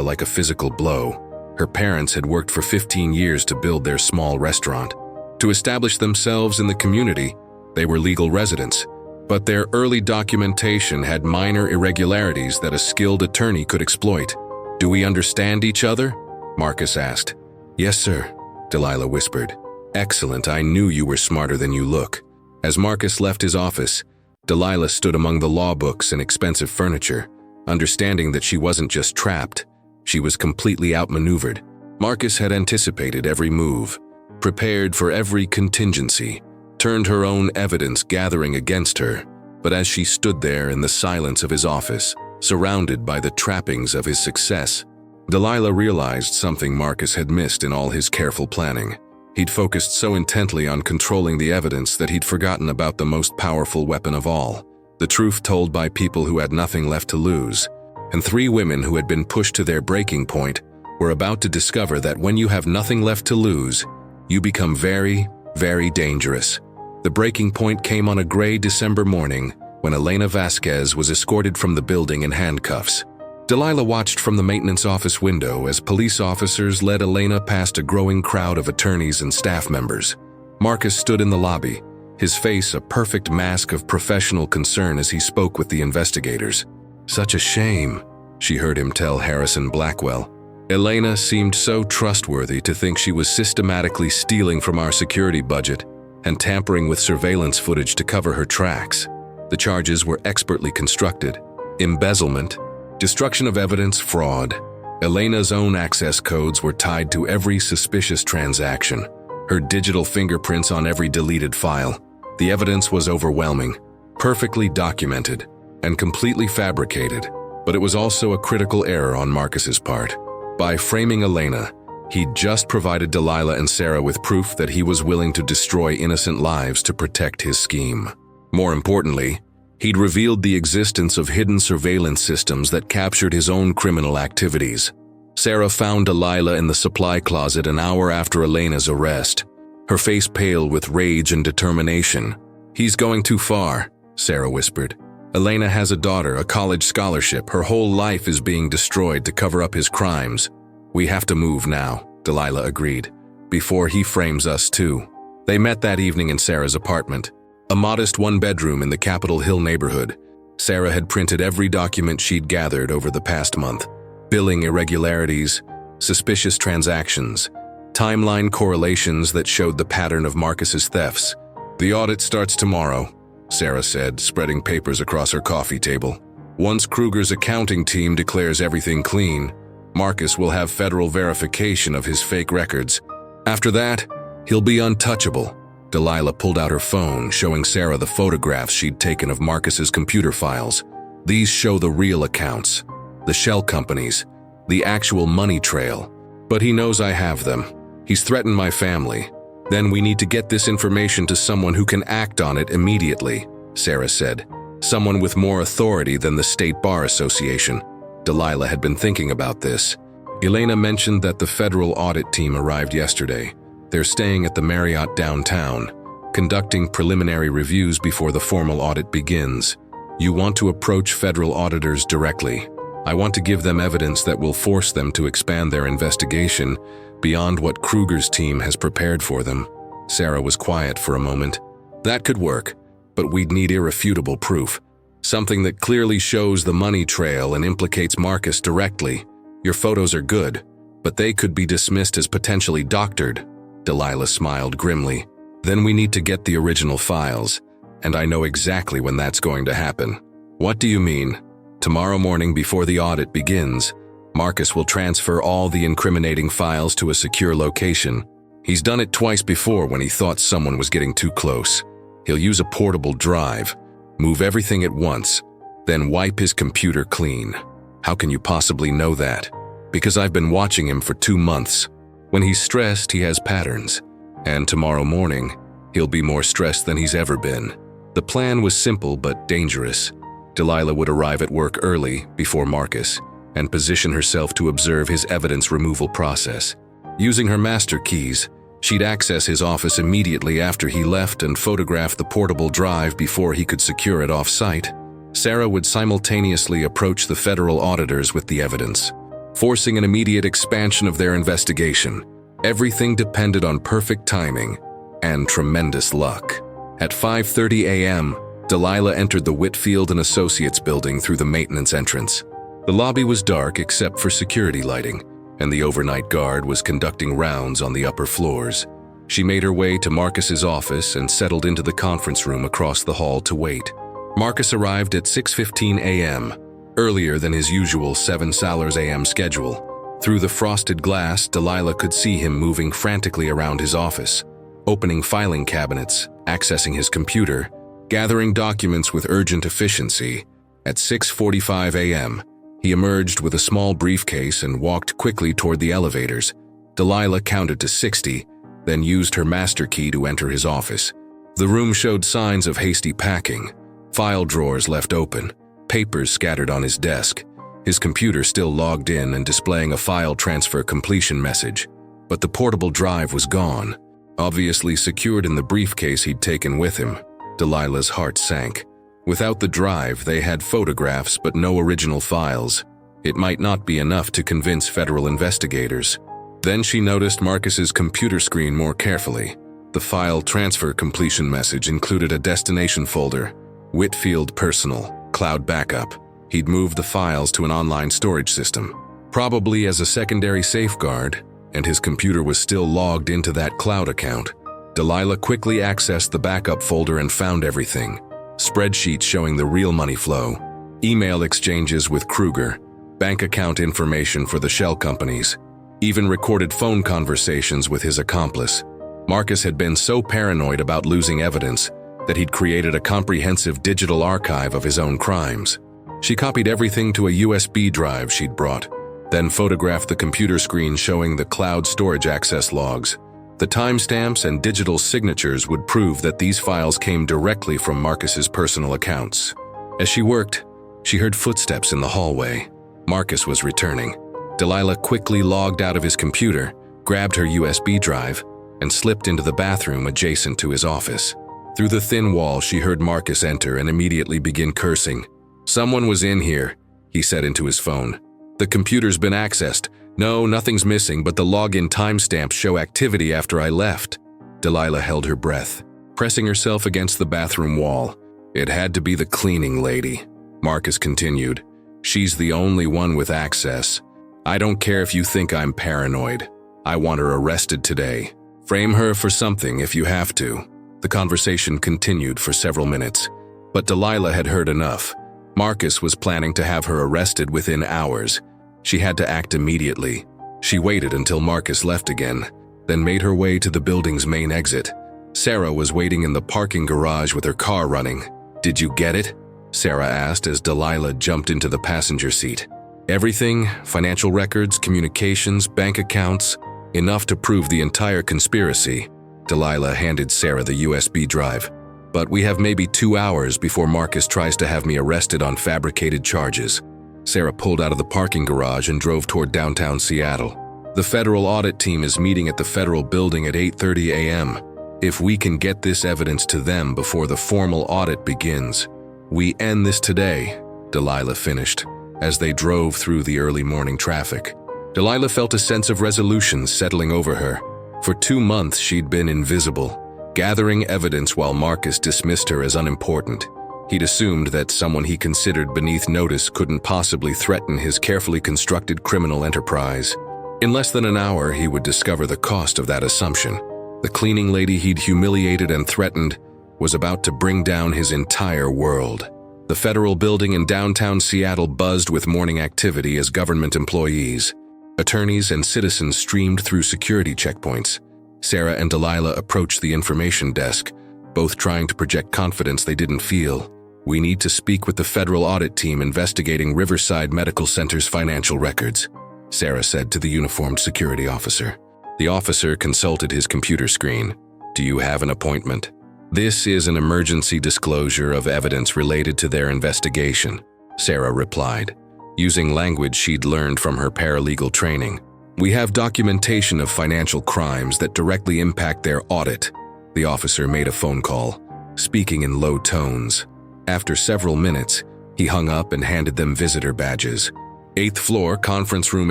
like a physical blow. Her parents had worked for 15 years to build their small restaurant. To establish themselves in the community, they were legal residents, but their early documentation had minor irregularities that a skilled attorney could exploit. "Do we understand each other?" Marcus asked. "Yes, sir," Delilah whispered. "Excellent, I knew you were smarter than you look." As Marcus left his office, Delilah stood among the law books and expensive furniture, understanding that she wasn't just trapped, she was completely outmaneuvered. Marcus had anticipated every move, prepared for every contingency, turned her own evidence gathering against her. But as she stood there in the silence of his office, surrounded by the trappings of his success, Delilah realized something Marcus had missed in all his careful planning. He'd focused so intently on controlling the evidence that he'd forgotten about the most powerful weapon of all, the truth told by people who had nothing left to lose. And three women who had been pushed to their breaking point were about to discover that when you have nothing left to lose, you become very, very dangerous. The breaking point came on a gray December morning when Elena Vasquez was escorted from the building in handcuffs. Delilah watched from the maintenance office window as police officers led Elena past a growing crowd of attorneys and staff members. Marcus stood in the lobby, his face a perfect mask of professional concern as he spoke with the investigators. "Such a shame," she heard him tell Harrison Blackwell. "Elena seemed so trustworthy to think she was systematically stealing from our security budget and tampering with surveillance footage to cover her tracks. The charges were expertly constructed: embezzlement, destruction of evidence, fraud. Elena's own access codes were tied to every suspicious transaction, her digital fingerprints on every deleted file. The evidence was overwhelming, perfectly documented, and completely fabricated, but it was also a critical error on Marcus's part. By framing Elena, he'd just provided Delilah and Sarah with proof that he was willing to destroy innocent lives to protect his scheme. More importantly, he'd revealed the existence of hidden surveillance systems that captured his own criminal activities. Sarah found Delilah in the supply closet an hour after Elena's arrest, her face pale with rage and determination. "He's going too far," Sarah whispered. "Elena has a daughter, a college scholarship. Her whole life is being destroyed to cover up his crimes. We have to move now," Delilah agreed, "before he frames us too." They met that evening in Sarah's apartment, a modest one-bedroom in the Capitol Hill neighborhood. Sarah had printed every document she'd gathered over the past month: billing irregularities, suspicious transactions, timeline correlations that showed the pattern of Marcus's thefts. "The audit starts tomorrow," Sarah said, spreading papers across her coffee table. "Once Kruger's accounting team declares everything clean, Marcus will have federal verification of his fake records. After that, he'll be untouchable." Delilah pulled out her phone, showing Sarah the photographs she'd taken of Marcus's computer files. "These show the real accounts, the shell companies, the actual money trail. But he knows I have them. He's threatened my family. Then we need to get this information to someone who can act on it immediately," Sarah said. "Someone with more authority than the State Bar Association." Delilah had been thinking about this. Elena mentioned that the federal audit team arrived yesterday. They're staying at the Marriott downtown, conducting preliminary reviews before the formal audit begins. "You want to approach federal auditors directly. I want to give them evidence that will force them to expand their investigation beyond what Kruger's team has prepared for them." Sarah was quiet for a moment. "That could work, but we'd need irrefutable proof. Something that clearly shows the money trail and implicates Marcus directly. Your photos are good, but they could be dismissed as potentially doctored." Delilah smiled grimly. "Then we need to get the original files, and I know exactly when that's going to happen." "What do you mean?" "Tomorrow morning before the audit begins, Marcus will transfer all the incriminating files to a secure location. He's done it twice before when he thought someone was getting too close. He'll use a portable drive, move everything at once, then wipe his computer clean." "How can you possibly know that?" "Because I've been watching him for 2 months. When he's stressed, he has patterns. And tomorrow morning, he'll be more stressed than he's ever been." The plan was simple but dangerous. Delilah would arrive at work early, before Marcus, and position herself to observe his evidence removal process. Using her master keys, She'd access his office immediately after he left and photograph the portable drive before he could secure it off-site. Sarah would simultaneously approach the federal auditors with the evidence, forcing an immediate expansion of their investigation. Everything depended on perfect timing and tremendous luck. At 5:30 a.m., Delilah entered the Whitfield & Associates building through the maintenance entrance. The lobby was dark except for security lighting, and the overnight guard was conducting rounds on the upper floors. She made her way to Marcus's office and settled into the conference room across the hall to wait. Marcus arrived at 6:15 a.m., earlier than his usual 7 a.m. schedule. Through the frosted glass, Delilah could see him moving frantically around his office, opening filing cabinets, accessing his computer, gathering documents with urgent efficiency. At 6:45 a.m., he emerged with a small briefcase and walked quickly toward the elevators. Delilah counted to 60, then used her master key to enter his office. The room showed signs of hasty packing, file drawers left open, papers scattered on his desk, his computer still logged in and displaying a file transfer completion message. But the portable drive was gone, obviously secured in the briefcase he'd taken with him. Delilah's heart sank. Without the drive, they had photographs but no original files. It might not be enough to convince federal investigators. Then she noticed Marcus's computer screen more carefully. The file transfer completion message included a destination folder, Whitfield Personal, Cloud Backup. He'd moved the files to an online storage system, probably as a secondary safeguard, and his computer was still logged into that cloud account. Delilah quickly accessed the backup folder and found everything. Spreadsheets showing the real money flow, email exchanges with Kruger, bank account information for the shell companies, even recorded phone conversations with his accomplice. Marcus had been so paranoid about losing evidence that he'd created a comprehensive digital archive of his own crimes. She copied everything to a USB drive she'd brought, then photographed the computer screen showing the cloud storage access logs. The timestamps and digital signatures would prove that these files came directly from Marcus's personal accounts. As she worked, she heard footsteps in the hallway. Marcus was returning. Delilah quickly logged out of his computer, grabbed her USB drive, and slipped into the bathroom adjacent to his office. Through the thin wall, she heard Marcus enter and immediately begin cursing. "Someone was in here," he said into his phone. "The computer's been accessed. No, nothing's missing, but the login timestamps show activity after I left." Delilah held her breath, pressing herself against the bathroom wall. "It had to be the cleaning lady," Marcus continued. "She's the only one with access. I don't care if you think I'm paranoid. I want her arrested today. Frame her for something if you have to." The conversation continued for several minutes, but Delilah had heard enough. Marcus was planning to have her arrested within hours. She had to act immediately. She waited until Marcus left again, then made her way to the building's main exit. Sarah was waiting in the parking garage with her car running. "Did you get it?" Sarah asked as Delilah jumped into the passenger seat. "Everything, financial records, communications, bank accounts, enough to prove the entire conspiracy." Delilah handed Sarah the USB drive. "But we have maybe 2 hours before Marcus tries to have me arrested on fabricated charges." Sarah pulled out of the parking garage and drove toward downtown Seattle. "The federal audit team is meeting at the federal building at 8:30 a.m. If we can get this evidence to them before the formal audit begins, we end this today," Delilah finished, as they drove through the early morning traffic. Delilah felt a sense of resolution settling over her. For 2 months she'd been invisible, gathering evidence while Marcus dismissed her as unimportant. He'd assumed that someone he considered beneath notice couldn't possibly threaten his carefully constructed criminal enterprise. In less than an hour, he would discover the cost of that assumption. The cleaning lady he'd humiliated and threatened was about to bring down his entire world. The federal building in downtown Seattle buzzed with morning activity as government employees, attorneys, and citizens streamed through security checkpoints. Sarah and Delilah approached the information desk, both trying to project confidence they didn't feel. "We need to speak with the federal audit team investigating Riverside Medical Center's financial records," Sarah said to the uniformed security officer. The officer consulted his computer screen. "Do you have an appointment?" "This is an emergency disclosure of evidence related to their investigation," Sarah replied, using language she'd learned from her paralegal training. We have documentation of financial crimes that directly impact their audit. The officer made a phone call, speaking in low tones. After several minutes, he hung up and handed them visitor badges. 8th floor, conference room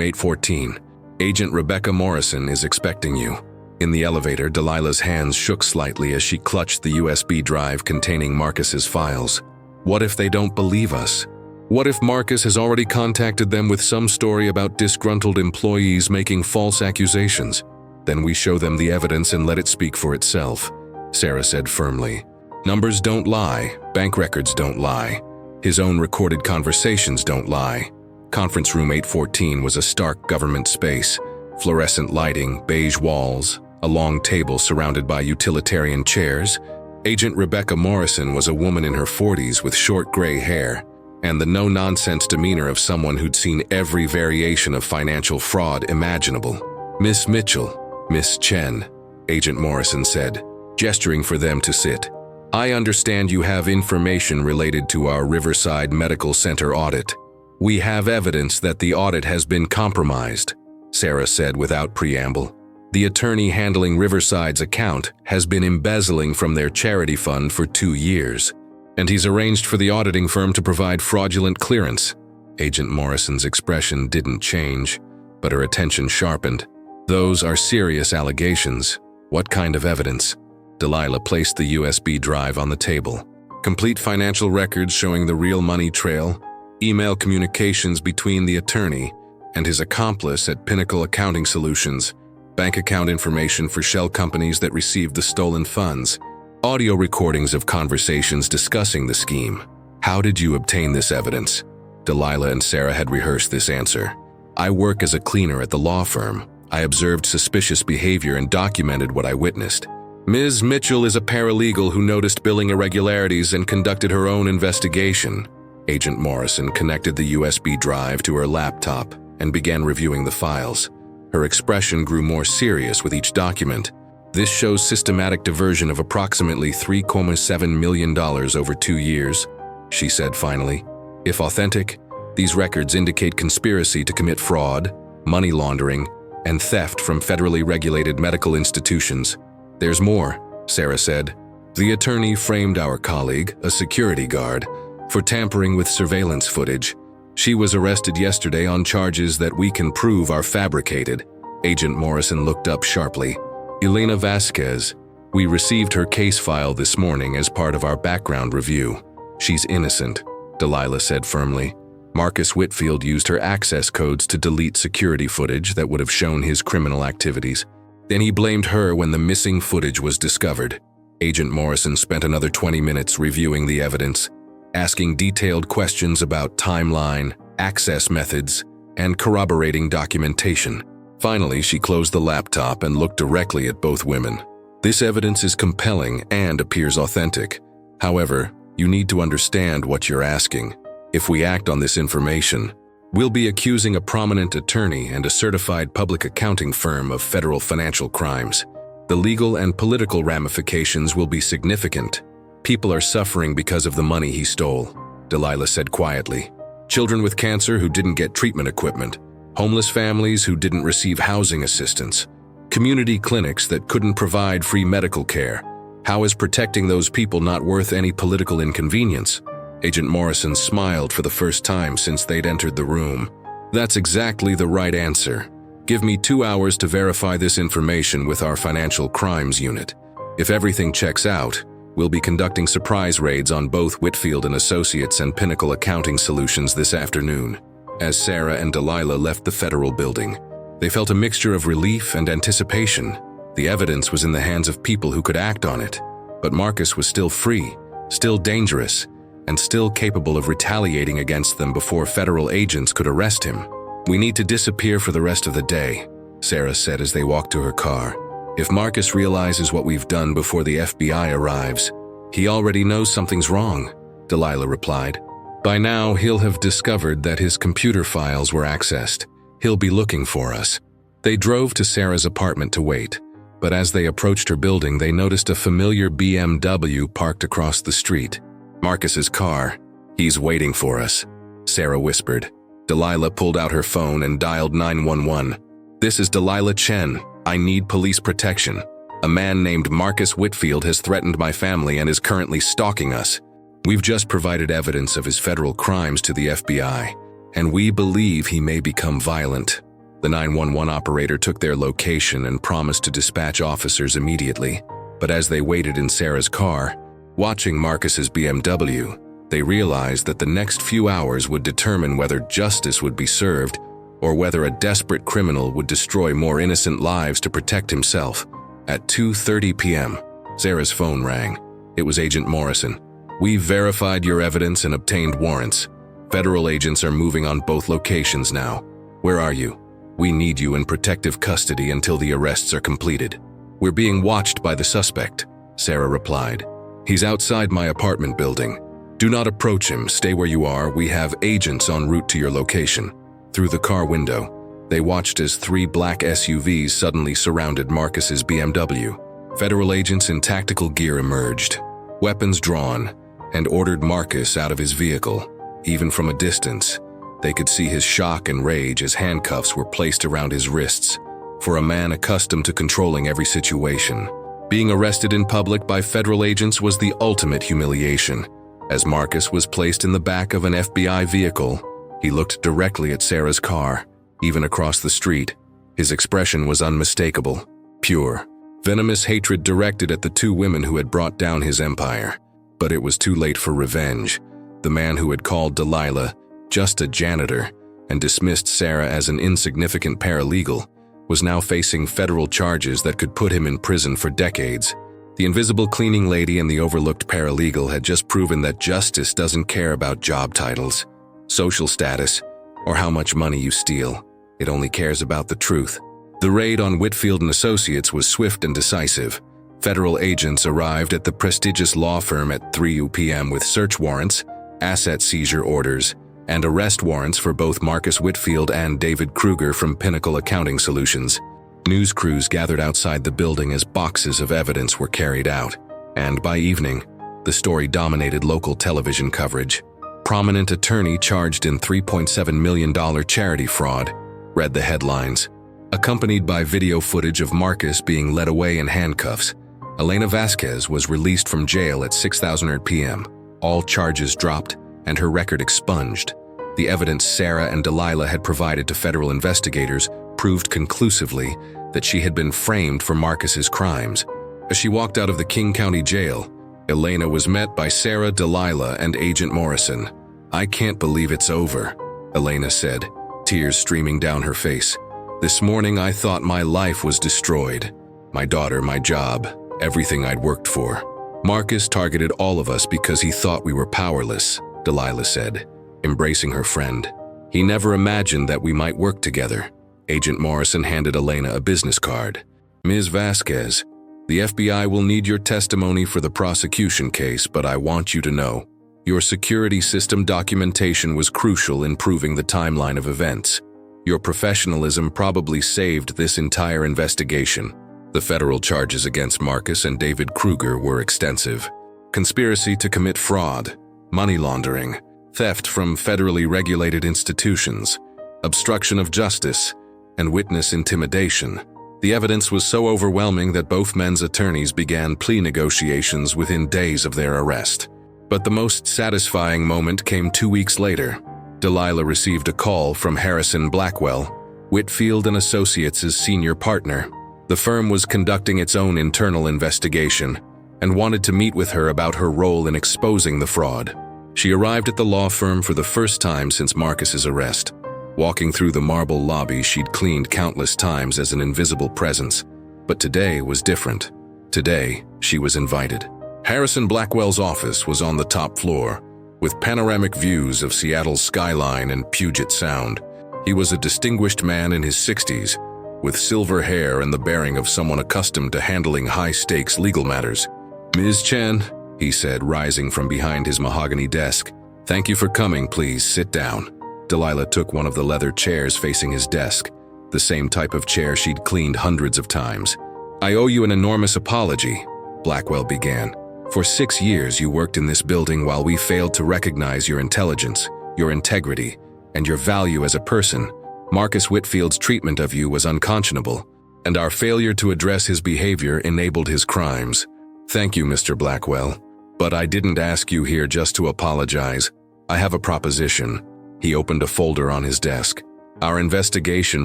814. Agent Rebecca Morrison is expecting you. In the elevator, Delilah's hands shook slightly as she clutched the USB drive containing Marcus's files. What if they don't believe us? What if Marcus has already contacted them with some story about disgruntled employees making false accusations? Then we show them the evidence and let it speak for itself, Sarah said firmly. Numbers don't lie, bank records don't lie. His own recorded conversations don't lie. Conference room 814 was a stark government space. Fluorescent lighting, beige walls, a long table surrounded by utilitarian chairs. Agent Rebecca Morrison was a woman in her 40s with short gray hair and the no-nonsense demeanor of someone who'd seen every variation of financial fraud imaginable. Miss Mitchell, Miss Chen, Agent Morrison said, gesturing for them to sit. I understand you have information related to our Riverside Medical Center audit. We have evidence that the audit has been compromised, Sarah said without preamble. The attorney handling Riverside's account has been embezzling from their charity fund for 2 years, and he's arranged for the auditing firm to provide fraudulent clearance. Agent Morrison's expression didn't change, but her attention sharpened. Those are serious allegations. What kind of evidence? Delilah placed the USB drive on the table. Complete financial records showing the real money trail, email communications between the attorney and his accomplice at Pinnacle Accounting Solutions, bank account information for shell companies that received the stolen funds, audio recordings of conversations discussing the scheme. How did you obtain this evidence? Delilah and Sarah had rehearsed this answer. I work as a cleaner at the law firm. I observed suspicious behavior and documented what I witnessed. Ms. Mitchell is a paralegal who noticed billing irregularities and conducted her own investigation. Agent Morrison connected the USB drive to her laptop and began reviewing the files. Her expression grew more serious with each document. This shows systematic diversion of approximately $3.7 million over 2 years, she said finally. If authentic, these records indicate conspiracy to commit fraud, money laundering, and theft from federally regulated medical institutions. There's more, Sarah said. The attorney framed our colleague, a security guard, for tampering with surveillance footage. She was arrested yesterday on charges that we can prove are fabricated. Agent Morrison looked up sharply. Elena Vasquez. We received her case file this morning as part of our background review. She's innocent, Delilah said firmly. Marcus Whitfield used her access codes to delete security footage that would have shown his criminal activities. Then he blamed her when the missing footage was discovered. Agent Morrison spent another 20 minutes reviewing the evidence, asking detailed questions about timeline, access methods, and corroborating documentation. Finally, she closed the laptop and looked directly at both women. This evidence is compelling and appears authentic. However, you need to understand what you're asking. If we act on this information, we'll be accusing a prominent attorney and a certified public accounting firm of federal financial crimes. The legal and political ramifications will be significant. People are suffering because of the money he stole, Delilah said quietly. Children with cancer who didn't get treatment equipment, homeless families who didn't receive housing assistance, community clinics that couldn't provide free medical care. How is protecting those people not worth any political inconvenience? Agent Morrison smiled for the first time since they'd entered the room. That's exactly the right answer. Give me 2 hours to verify this information with our financial crimes unit. If everything checks out, we'll be conducting surprise raids on both Whitfield and Associates and Pinnacle Accounting Solutions this afternoon. As Sarah and Delilah left the federal building, they felt a mixture of relief and anticipation. The evidence was in the hands of people who could act on it. But Marcus was still free, still dangerous, and still capable of retaliating against them before federal agents could arrest him. We need to disappear for the rest of the day, Sarah said as they walked to her car. If Marcus realizes what we've done before the FBI arrives, he already knows something's wrong, Delilah replied. By now, he'll have discovered that his computer files were accessed. He'll be looking for us. They drove to Sarah's apartment to wait, but as they approached her building, they noticed a familiar BMW parked across the street. Marcus's car. He's waiting for us, Sarah whispered. Delilah pulled out her phone and dialed 911. "This is Delilah Chen. I need police protection. A man named Marcus Whitfield has threatened my family and is currently stalking us. We've just provided evidence of his federal crimes to the FBI, and we believe he may become violent." The 911 operator took their location and promised to dispatch officers immediately. But as they waited in Sarah's car, watching Marcus's BMW, they realized that the next few hours would determine whether justice would be served or whether a desperate criminal would destroy more innocent lives to protect himself. At 2:30 p.m., Sarah's phone rang. It was Agent Morrison. "We've verified your evidence and obtained warrants. Federal agents are moving on both locations now. Where are you? We need you in protective custody until the arrests are completed." "We're being watched by the suspect," Sarah replied. "He's outside my apartment building. Do not approach him. Stay where you are. We have agents en route to your location." Through the car window, they watched as 3 black SUVs suddenly surrounded Marcus's BMW. Federal agents in tactical gear emerged, weapons drawn, and ordered Marcus out of his vehicle. Even from a distance, they could see his shock and rage as handcuffs were placed around his wrists. For a man accustomed to controlling every situation, being arrested in public by federal agents was the ultimate humiliation. As Marcus was placed in the back of an FBI vehicle, he looked directly at Sarah's car, even across the street. His expression was unmistakable, pure, venomous hatred directed at the 2 women who had brought down his empire. But it was too late for revenge. The man who had called Delilah just a janitor and dismissed Sarah as an insignificant paralegal was now facing federal charges that could put him in prison for decades. The invisible cleaning lady and the overlooked paralegal had just proven that justice doesn't care about job titles, social status, or how much money you steal. It only cares about the truth. The raid on Whitfield and Associates was swift and decisive. Federal agents arrived at the prestigious law firm at 3 p.m. with search warrants, asset seizure orders, and arrest warrants for both Marcus Whitfield and David Kruger from Pinnacle Accounting Solutions. News crews gathered outside the building as boxes of evidence were carried out, and by evening, the story dominated local television coverage. "Prominent attorney charged in $3.7 million charity fraud," read the headlines. Accompanied by video footage of Marcus being led away in handcuffs, Elena Vasquez was released from jail at 6:00 p.m. All charges dropped and her record expunged. The evidence Sarah and Delilah had provided to federal investigators proved conclusively that she had been framed for Marcus's crimes. As she walked out of the King County Jail, Elena was met by Sarah, Delilah, and Agent Morrison. "I can't believe it's over," Elena said, tears streaming down her face. "This morning I thought my life was destroyed. My daughter, my job, everything I'd worked for. Marcus targeted all of us because he thought we were powerless," Delilah said, embracing her friend. "He never imagined that we might work together." Agent Morrison handed Elena a business card. "Ms. Vasquez, the FBI will need your testimony for the prosecution case, but I want you to know, your security system documentation was crucial in proving the timeline of events. Your professionalism probably saved this entire investigation." The federal charges against Marcus and David Kruger were extensive. Conspiracy to commit fraud, money laundering, theft from federally regulated institutions, obstruction of justice, and witness intimidation. The evidence was so overwhelming that both men's attorneys began plea negotiations within days of their arrest. But the most satisfying moment came 2 weeks later. Delilah received a call from Harrison Blackwell, Whitfield and Associates' senior partner. The firm was conducting its own internal investigation and wanted to meet with her about her role in exposing the fraud. She arrived at the law firm for the first time since Marcus's arrest. Walking through the marble lobby she'd cleaned countless times as an invisible presence. But today was different. Today, she was invited. Harrison Blackwell's office was on the top floor, with panoramic views of Seattle's skyline and Puget Sound. He was a distinguished man in his 60s, with silver hair and the bearing of someone accustomed to handling high-stakes legal matters. "Ms. Chen," he said, rising from behind his mahogany desk, "thank you for coming. Please sit down." Delilah took one of the leather chairs facing his desk, the same type of chair she'd cleaned hundreds of times. "I owe you an enormous apology," Blackwell began. "For 6 years you worked in this building while we failed to recognize your intelligence, your integrity, and your value as a person. Marcus Whitfield's treatment of you was unconscionable, and our failure to address his behavior enabled his crimes. Thank you, Mr. Blackwell. But I didn't ask you here just to apologize. I have a proposition." He opened a folder on his desk. "Our investigation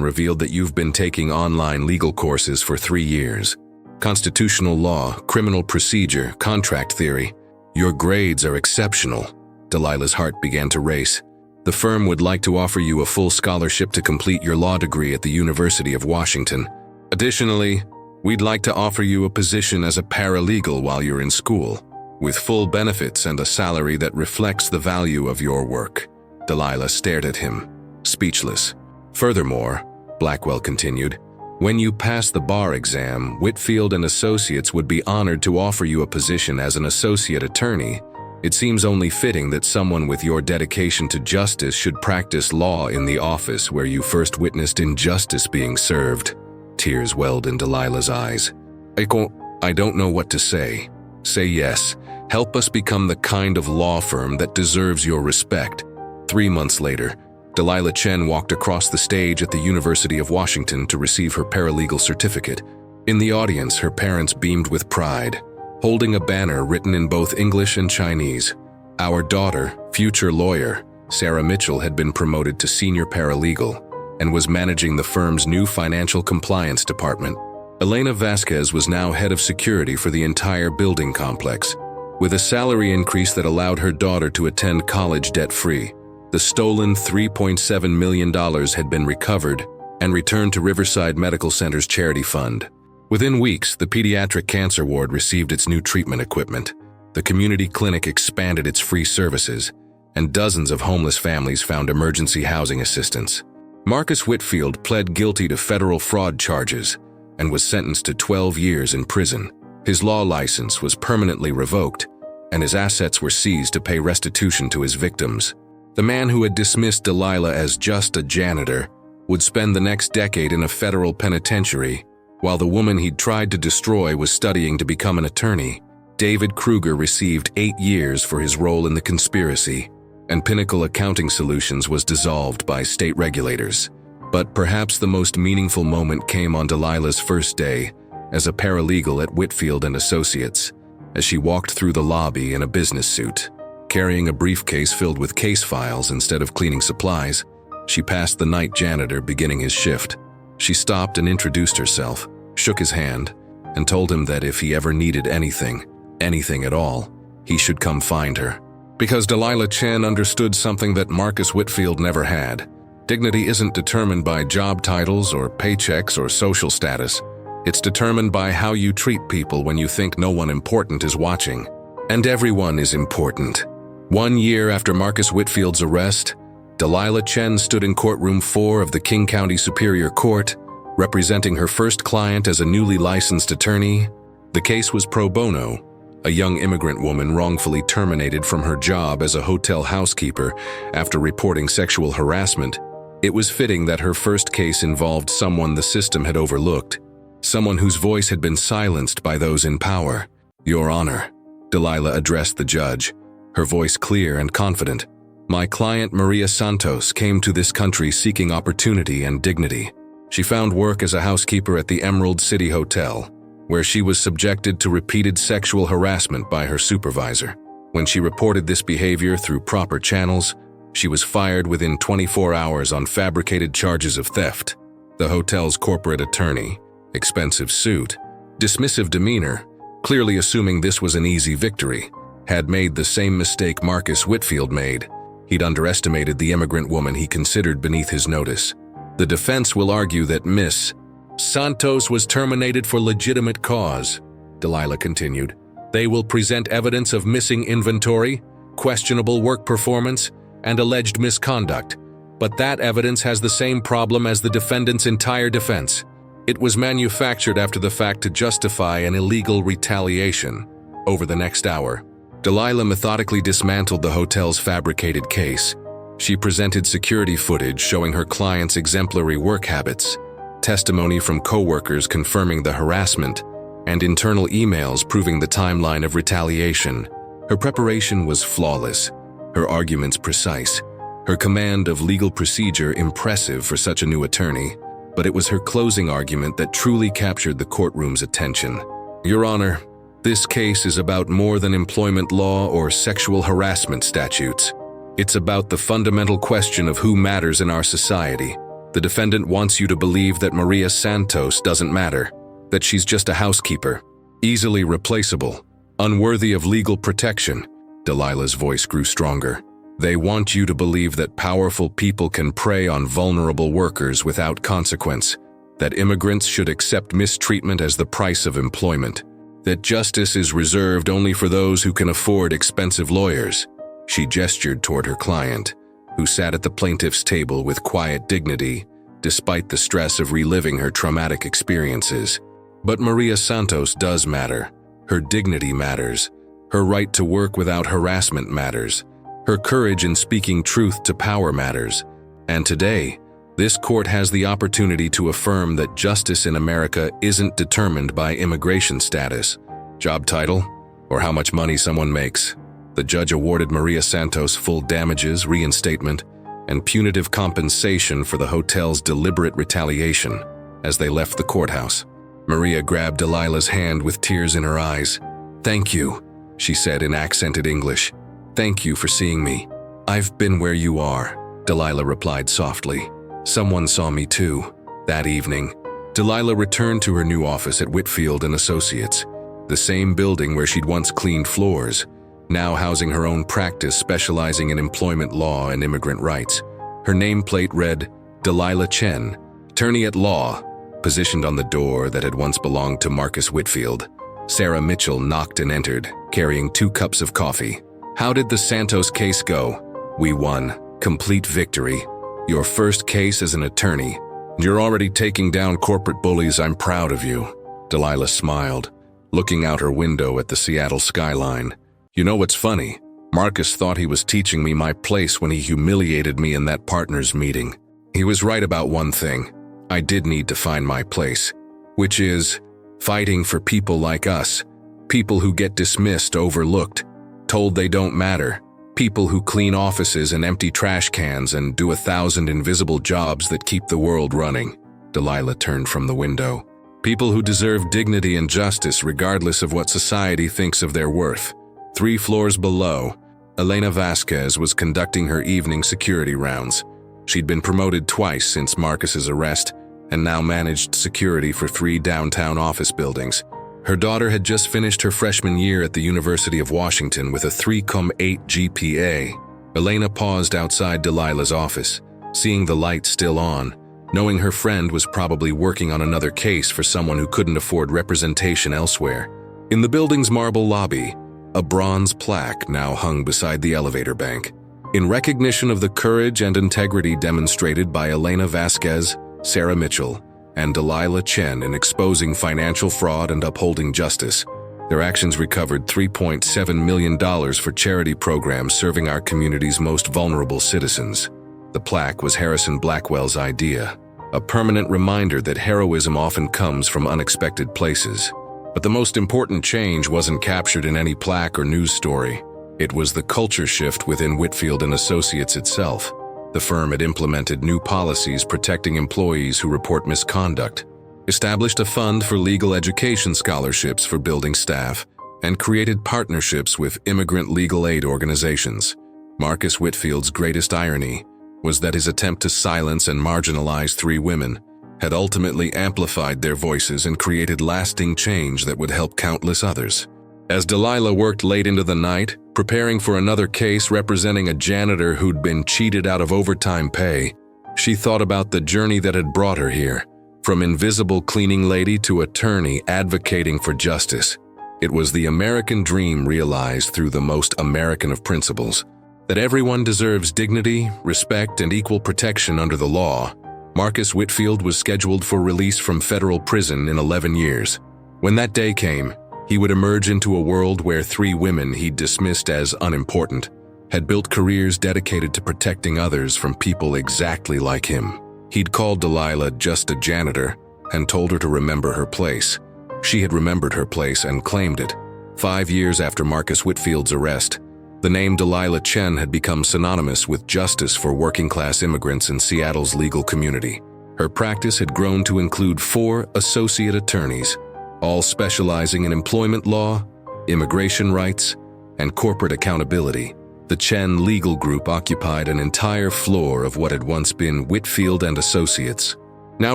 revealed that you've been taking online legal courses for 3 years. Constitutional law, criminal procedure, contract theory. Your grades are exceptional." Delilah's heart began to race. "The firm would like to offer you a full scholarship to complete your law degree at the University of Washington. Additionally, we'd like to offer you a position as a paralegal while you're in school, with full benefits and a salary that reflects the value of your work." Delilah stared at him, speechless. "Furthermore," Blackwell continued, "when you pass the bar exam, Whitfield and Associates would be honored to offer you a position as an associate attorney. It seems only fitting that someone with your dedication to justice should practice law in the office where you first witnessed injustice being served." Tears welled in Delilah's eyes. I don't know what to say. Say yes. Help us become the kind of law firm that deserves your respect." 3 months later, Delilah Chen walked across the stage at the University of Washington to receive her paralegal certificate. In the audience, her parents beamed with pride, holding a banner written in both English and Chinese. Our daughter, future lawyer, Sarah Mitchell, had been promoted to senior paralegal and was managing the firm's new financial compliance department. Elena Vasquez was now head of security for the entire building complex, with a salary increase that allowed her daughter to attend college debt-free. The stolen $3.7 million had been recovered and returned to Riverside Medical Center's charity fund. Within weeks, the pediatric cancer ward received its new treatment equipment. The community clinic expanded its free services, and dozens of homeless families found emergency housing assistance. Marcus Whitfield pled guilty to federal fraud charges and was sentenced to 12 years in prison. His law license was permanently revoked, and his assets were seized to pay restitution to his victims. The man who had dismissed Delilah as just a janitor would spend the next decade in a federal penitentiary, while the woman he'd tried to destroy was studying to become an attorney. David Kruger received 8 years for his role in the conspiracy, and Pinnacle Accounting Solutions was dissolved by state regulators. But perhaps the most meaningful moment came on Delilah's first day as a paralegal at Whitfield and Associates, as she walked through the lobby in a business suit. Carrying a briefcase filled with case files instead of cleaning supplies, she passed the night janitor beginning his shift. She stopped and introduced herself, shook his hand, and told him that if he ever needed anything at all, he should come find her. Because Delilah Chen understood something that Marcus Whitfield never had. Dignity isn't determined by job titles or paychecks or social status. It's determined by how you treat people when you think no one important is watching. And everyone is important. 1 year after Marcus Whitfield's arrest, Delilah Chen stood in courtroom 4 of the King County Superior Court, representing her first client as a newly licensed attorney. The case was pro bono, a young immigrant woman wrongfully terminated from her job as a hotel housekeeper after reporting sexual harassment. It was fitting that her first case involved someone the system had overlooked, someone whose voice had been silenced by those in power. "Your Honor," Delilah addressed the judge, her voice clear and confident. "My client Maria Santos came to this country seeking opportunity and dignity. She found work as a housekeeper at the Emerald City Hotel, where she was subjected to repeated sexual harassment by her supervisor. When she reported this behavior through proper channels, she was fired within 24 hours on fabricated charges of theft. The hotel's corporate attorney, expensive suit, dismissive demeanor, clearly assuming this was an easy victory, had made the same mistake Marcus Whitfield made. He'd underestimated the immigrant woman he considered beneath his notice. The defense will argue that Miss Santos was terminated for legitimate cause," Delilah continued. "They will present evidence of missing inventory, questionable work performance, and alleged misconduct. But that evidence has the same problem as the defendant's entire defense. It was manufactured after the fact to justify an illegal retaliation." Over the next hour, Delilah methodically dismantled the hotel's fabricated case. She presented security footage showing her client's exemplary work habits, testimony from co-workers confirming the harassment, and internal emails proving the timeline of retaliation. Her preparation was flawless, her arguments precise, Her command of legal procedure impressive for such a new attorney, but it was her closing argument that truly captured the courtroom's attention. "Your Honor, this case is about more than employment law or sexual harassment statutes. It's about the fundamental question of who matters in our society. The defendant wants you to believe that Maria Santos doesn't matter, that she's just a housekeeper, easily replaceable, unworthy of legal protection." Delilah's voice grew stronger. "They want you to believe that powerful people can prey on vulnerable workers without consequence, that immigrants should accept mistreatment as the price of employment, that justice is reserved only for those who can afford expensive lawyers." She gestured toward her client, who sat at the plaintiff's table with quiet dignity, despite the stress of reliving her traumatic experiences. "But Maria Santos does matter. Her dignity matters. Her right to work without harassment matters. Her courage in speaking truth to power matters. And today, this court has the opportunity to affirm that justice in America isn't determined by immigration status, job title, or how much money someone makes." The judge awarded Maria Santos full damages, reinstatement, and punitive compensation for the hotel's deliberate retaliation. As they left the courthouse, Maria grabbed Delilah's hand with tears in her eyes. "Thank you," she said in accented English. "Thank you for seeing me. I've been where you are," Delilah replied softly. "Someone saw me too." That evening, Delilah returned to her new office at Whitfield and Associates, the same building where she'd once cleaned floors, now housing her own practice specializing in employment law and immigrant rights. Her nameplate read, Delilah Chen, attorney at law, positioned on the door that had once belonged to Marcus Whitfield. Sarah Mitchell knocked and entered, carrying 2 cups of coffee. "How did the Santos case go?" "We won. Complete victory. Your first case as an attorney. You're already taking down corporate bullies. I'm proud of you." Delilah smiled, looking out her window at the Seattle skyline. "You know what's funny? Marcus thought he was teaching me my place when he humiliated me in that partners meeting. He was right about one thing. I did need to find my place, which is fighting for people like us, people who get dismissed, overlooked, told they don't matter, people who clean offices and empty trash cans and do 1,000 invisible jobs that keep the world running." Delilah turned from the window. "People who deserve dignity and justice regardless of what society thinks of their worth." 3 floors below, Elena Vasquez was conducting her evening security rounds. She'd been promoted twice since Marcus's arrest and now managed security for 3 downtown office buildings. Her daughter had just finished her freshman year at the University of Washington with a 3.8 GPA. Elena paused outside Delilah's office, seeing the light still on, knowing her friend was probably working on another case for someone who couldn't afford representation elsewhere. In the building's marble lobby, a bronze plaque now hung beside the elevator bank. In recognition of the courage and integrity demonstrated by Elena Vasquez, Sarah Mitchell, and Delilah Chen in exposing financial fraud and upholding justice, their actions recovered $3.7 million for charity programs serving our community's most vulnerable citizens. The plaque was Harrison Blackwell's idea, a permanent reminder that heroism often comes from unexpected places. But the most important change wasn't captured in any plaque or news story. It was the culture shift within Whitfield and Associates itself. The firm had implemented new policies protecting employees who report misconduct, established a fund for legal education scholarships for building staff, and created partnerships with immigrant legal aid organizations. Marcus Whitfield's greatest irony was that his attempt to silence and marginalize 3 women had ultimately amplified their voices and created lasting change that would help countless others. As Delilah worked late into the night, preparing for another case representing a janitor who'd been cheated out of overtime pay, she thought about the journey that had brought her here, from invisible cleaning lady to attorney advocating for justice. It was the American dream realized through the most American of principles, that everyone deserves dignity, respect, and equal protection under the law. Marcus Whitfield was scheduled for release from federal prison in 11 years. When that day came, he would emerge into a world where 3 women he'd dismissed as unimportant had built careers dedicated to protecting others from people exactly like him. He'd called Delilah just a janitor and told her to remember her place. She had remembered her place and claimed it. 5 years after Marcus Whitfield's arrest, The name Delilah Chen had become synonymous with justice for working-class immigrants in Seattle's legal community. Her practice had grown to include 4 associate attorneys, all specializing in employment law, immigration rights, and corporate accountability. The Chen legal group occupied an entire floor of what had once been Whitfield and Associates, now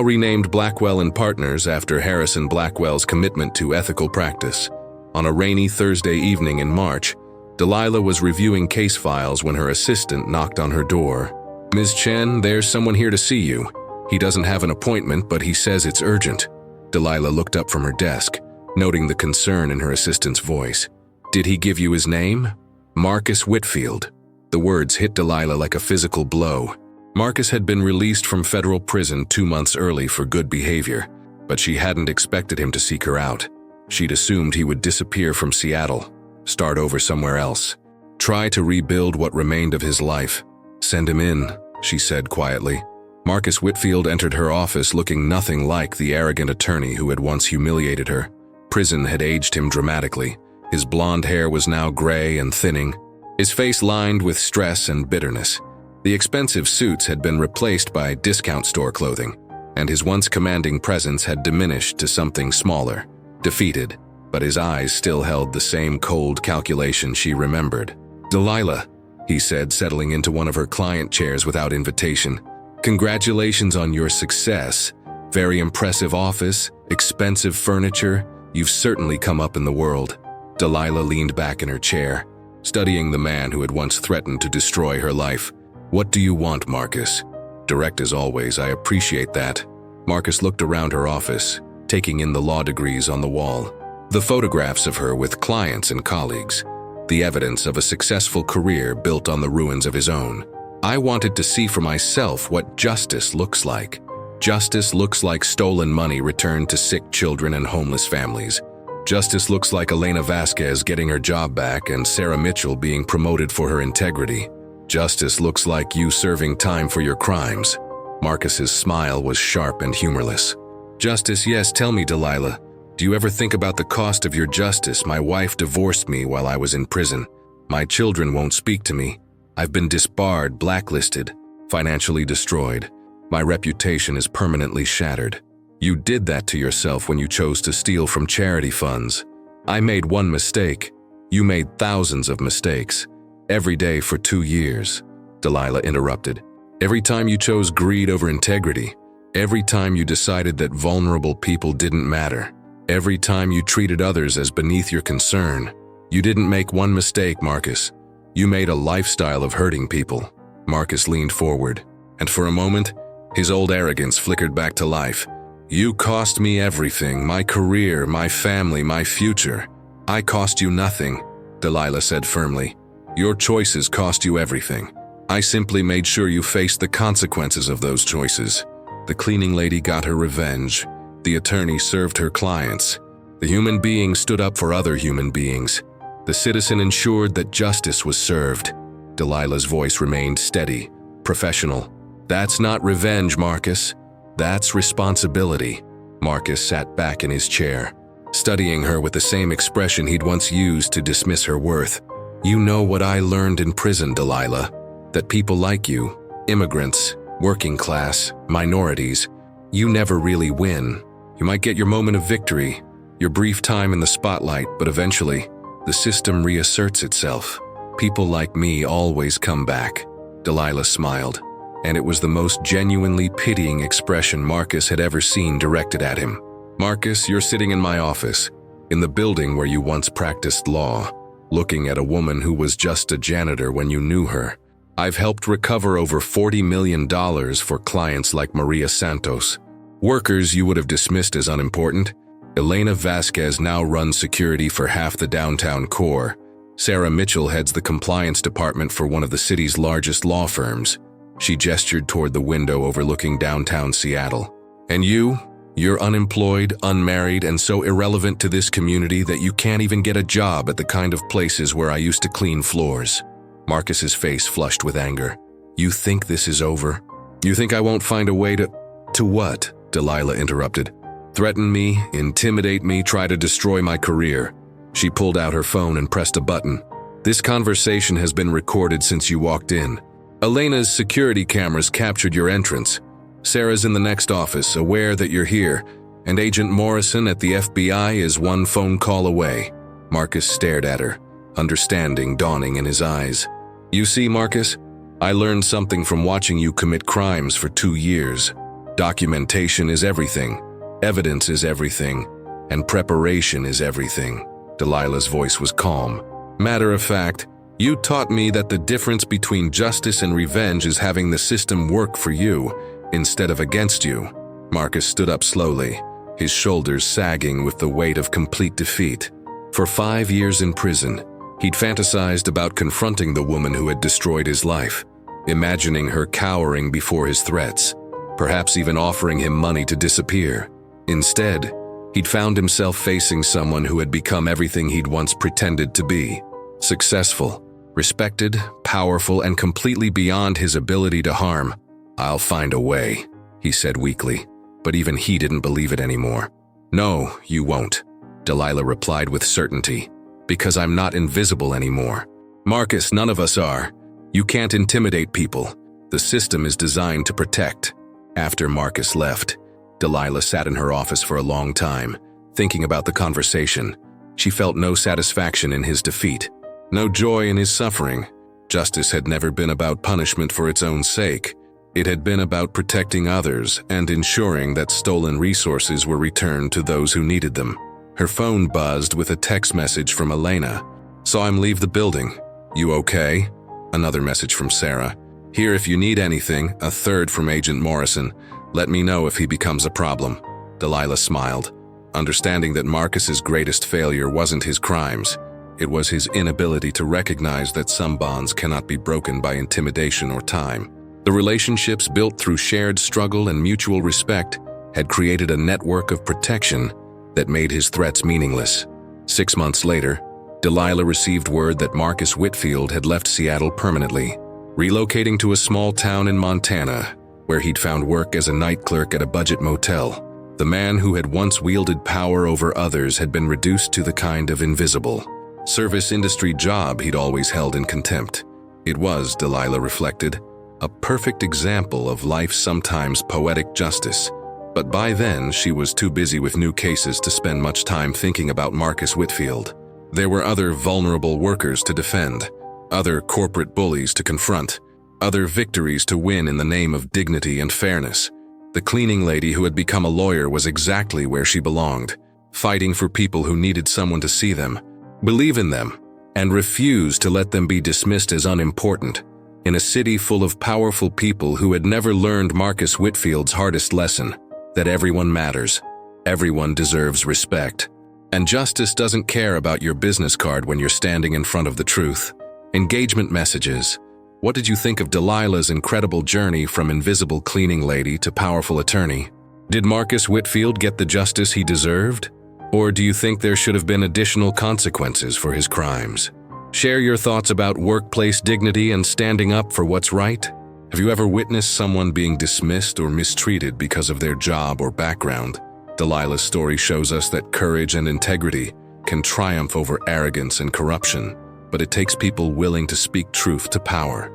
renamed Blackwell and Partners after Harrison Blackwell's commitment to ethical practice. On a rainy Thursday evening in March, Delilah was reviewing case files when her assistant knocked on her door. "Ms. Chen, there's someone here to see you. He doesn't have an appointment, but he says it's urgent." Delilah looked up from her desk, noting the concern in her assistant's voice. "Did he give you his name?" "Marcus Whitfield." The words hit Delilah like a physical blow. Marcus had been released from federal prison 2 months early for good behavior, but she hadn't expected him to seek her out. She'd assumed he would disappear from Seattle, start over somewhere else, try to rebuild what remained of his life. "Send him in," she said quietly. Marcus Whitfield entered her office looking nothing like the arrogant attorney who had once humiliated her. Prison had aged him dramatically. His blonde hair was now gray and thinning, his face lined with stress and bitterness. The expensive suits had been replaced by discount store clothing, and his once commanding presence had diminished to something smaller, defeated, but his eyes still held the same cold calculation she remembered. "Delilah," he said, settling into one of her client chairs without invitation. "Congratulations on your success. Very impressive office, expensive furniture. You've certainly come up in the world." Delilah leaned back in her chair, studying the man who had once threatened to destroy her life. "What do you want, Marcus?" "Direct as always, I appreciate that." Marcus looked around her office, taking in the law degrees on the wall, the photographs of her with clients and colleagues, the evidence of a successful career built on the ruins of his own. "I wanted to see for myself what justice looks like. Justice looks like stolen money returned to sick children and homeless families. Justice looks like Elena Vasquez getting her job back and Sarah Mitchell being promoted for her integrity. Justice looks like you serving time for your crimes." Marcus's smile was sharp and humorless. "Justice, yes, tell me, Delilah. Do you ever think about the cost of your justice? My wife divorced me while I was in prison. My children won't speak to me. I've been disbarred, blacklisted, financially destroyed. My reputation is permanently shattered. You did that to yourself when you chose to steal from charity funds. I made one mistake. You made thousands of mistakes. Every day for 2 years." Delilah interrupted. "Every time you chose greed over integrity. Every time you decided that vulnerable people didn't matter. Every time you treated others as beneath your concern. You didn't make one mistake, Marcus. You made a lifestyle of hurting people." Marcus leaned forward, and for a moment, his old arrogance flickered back to life. "You cost me everything, my career, my family, my future. I cost you nothing," Delilah said firmly. "Your choices cost you everything. I simply made sure you faced the consequences of those choices." The cleaning lady got her revenge. The attorney served her clients. The human being stood up for other human beings. The citizen ensured that justice was served. Delilah's voice remained steady, professional. "That's not revenge, Marcus. That's responsibility." Marcus sat back in his chair, studying her with the same expression he'd once used to dismiss her worth. "You know what I learned in prison, Delilah. That people like you, immigrants, working class, minorities, you never really win. You might get your moment of victory, your brief time in the spotlight, but eventually, the system reasserts itself. People like me always come back." Delilah smiled, and it was the most genuinely pitying expression Marcus had ever seen directed at him. "Marcus, you're sitting in my office, in the building where you once practiced law, looking at a woman who was just a janitor when you knew her. I've helped recover over $40 million for clients like Maria Santos. Workers you would have dismissed as unimportant. Elena Vasquez now runs security for half the downtown core. Sarah Mitchell heads the compliance department for one of the city's largest law firms." She gestured toward the window overlooking downtown Seattle. "And you're unemployed, unmarried, and so irrelevant to this community that you can't even get a job at the kind of places where I used to clean floors." Marcus's face flushed with anger. "You think this is over? You think I won't find a way to— To what?" Delilah interrupted. "Threaten me, intimidate me, try to destroy my career." She pulled out her phone and pressed a button. This conversation has been recorded since you walked in. Elena's security cameras captured your entrance. Sarah's in the next office, aware that you're here, and Agent Morrison at the FBI is one phone call away. Marcus stared at her, understanding dawning in his eyes. You see, Marcus, I learned something from watching you commit crimes for 2 years. Documentation is everything, evidence is everything, and preparation is everything. Delilah's voice was calm. Matter of fact, you taught me that the difference between justice and revenge is having the system work for you instead of against you. Marcus stood up slowly, his shoulders sagging with the weight of complete defeat. For 5 years in prison, he'd fantasized about confronting the woman who had destroyed his life, imagining her cowering before his threats, perhaps even offering him money to disappear. Instead, he'd found himself facing someone who had become everything he'd once pretended to be. Successful, respected, powerful, and completely beyond his ability to harm. I'll find a way, he said weakly, but even he didn't believe it anymore. No, you won't, Delilah replied with certainty, because I'm not invisible anymore. Marcus, none of us are. You can't intimidate people. The system is designed to protect. After Marcus left, Delilah sat in her office for a long time, thinking about the conversation. She felt no satisfaction in his defeat, no joy in his suffering. Justice had never been about punishment for its own sake. It had been about protecting others and ensuring that stolen resources were returned to those who needed them. Her phone buzzed with a text message from Elena. Saw him leave the building. You okay? Another message from Sarah. Here if you need anything. A third from Agent Morrison. Let me know if he becomes a problem. Delilah smiled, understanding that Marcus's greatest failure wasn't his crimes. It was his inability to recognize that some bonds cannot be broken by intimidation or time. The relationships built through shared struggle and mutual respect had created a network of protection that made his threats meaningless. 6 months later, Delilah received word that Marcus Whitfield had left Seattle permanently, relocating to a small town in Montana, where he'd found work as a night clerk at a budget motel. The man who had once wielded power over others had been reduced to the kind of invisible service industry job he'd always held in contempt. It was, Delilah reflected, a perfect example of life's sometimes poetic justice. But by then, she was too busy with new cases to spend much time thinking about Marcus Whitfield. There were other vulnerable workers to defend, other corporate bullies to confront, other victories to win in the name of dignity and fairness. The cleaning lady who had become a lawyer was exactly where she belonged, fighting for people who needed someone to see them, believe in them, and refuse to let them be dismissed as unimportant. In a city full of powerful people who had never learned Marcus Whitfield's hardest lesson, that everyone matters, everyone deserves respect. And justice doesn't care about your business card when you're standing in front of the truth. Engagement messages. What did you think of Delilah's incredible journey from invisible cleaning lady to powerful attorney? Did Marcus Whitfield get the justice he deserved? Or do you think there should have been additional consequences for his crimes? Share your thoughts about workplace dignity and standing up for what's right. Have you ever witnessed someone being dismissed or mistreated because of their job or background? Delilah's story shows us that courage and integrity can triumph over arrogance and corruption, but it takes people willing to speak truth to power.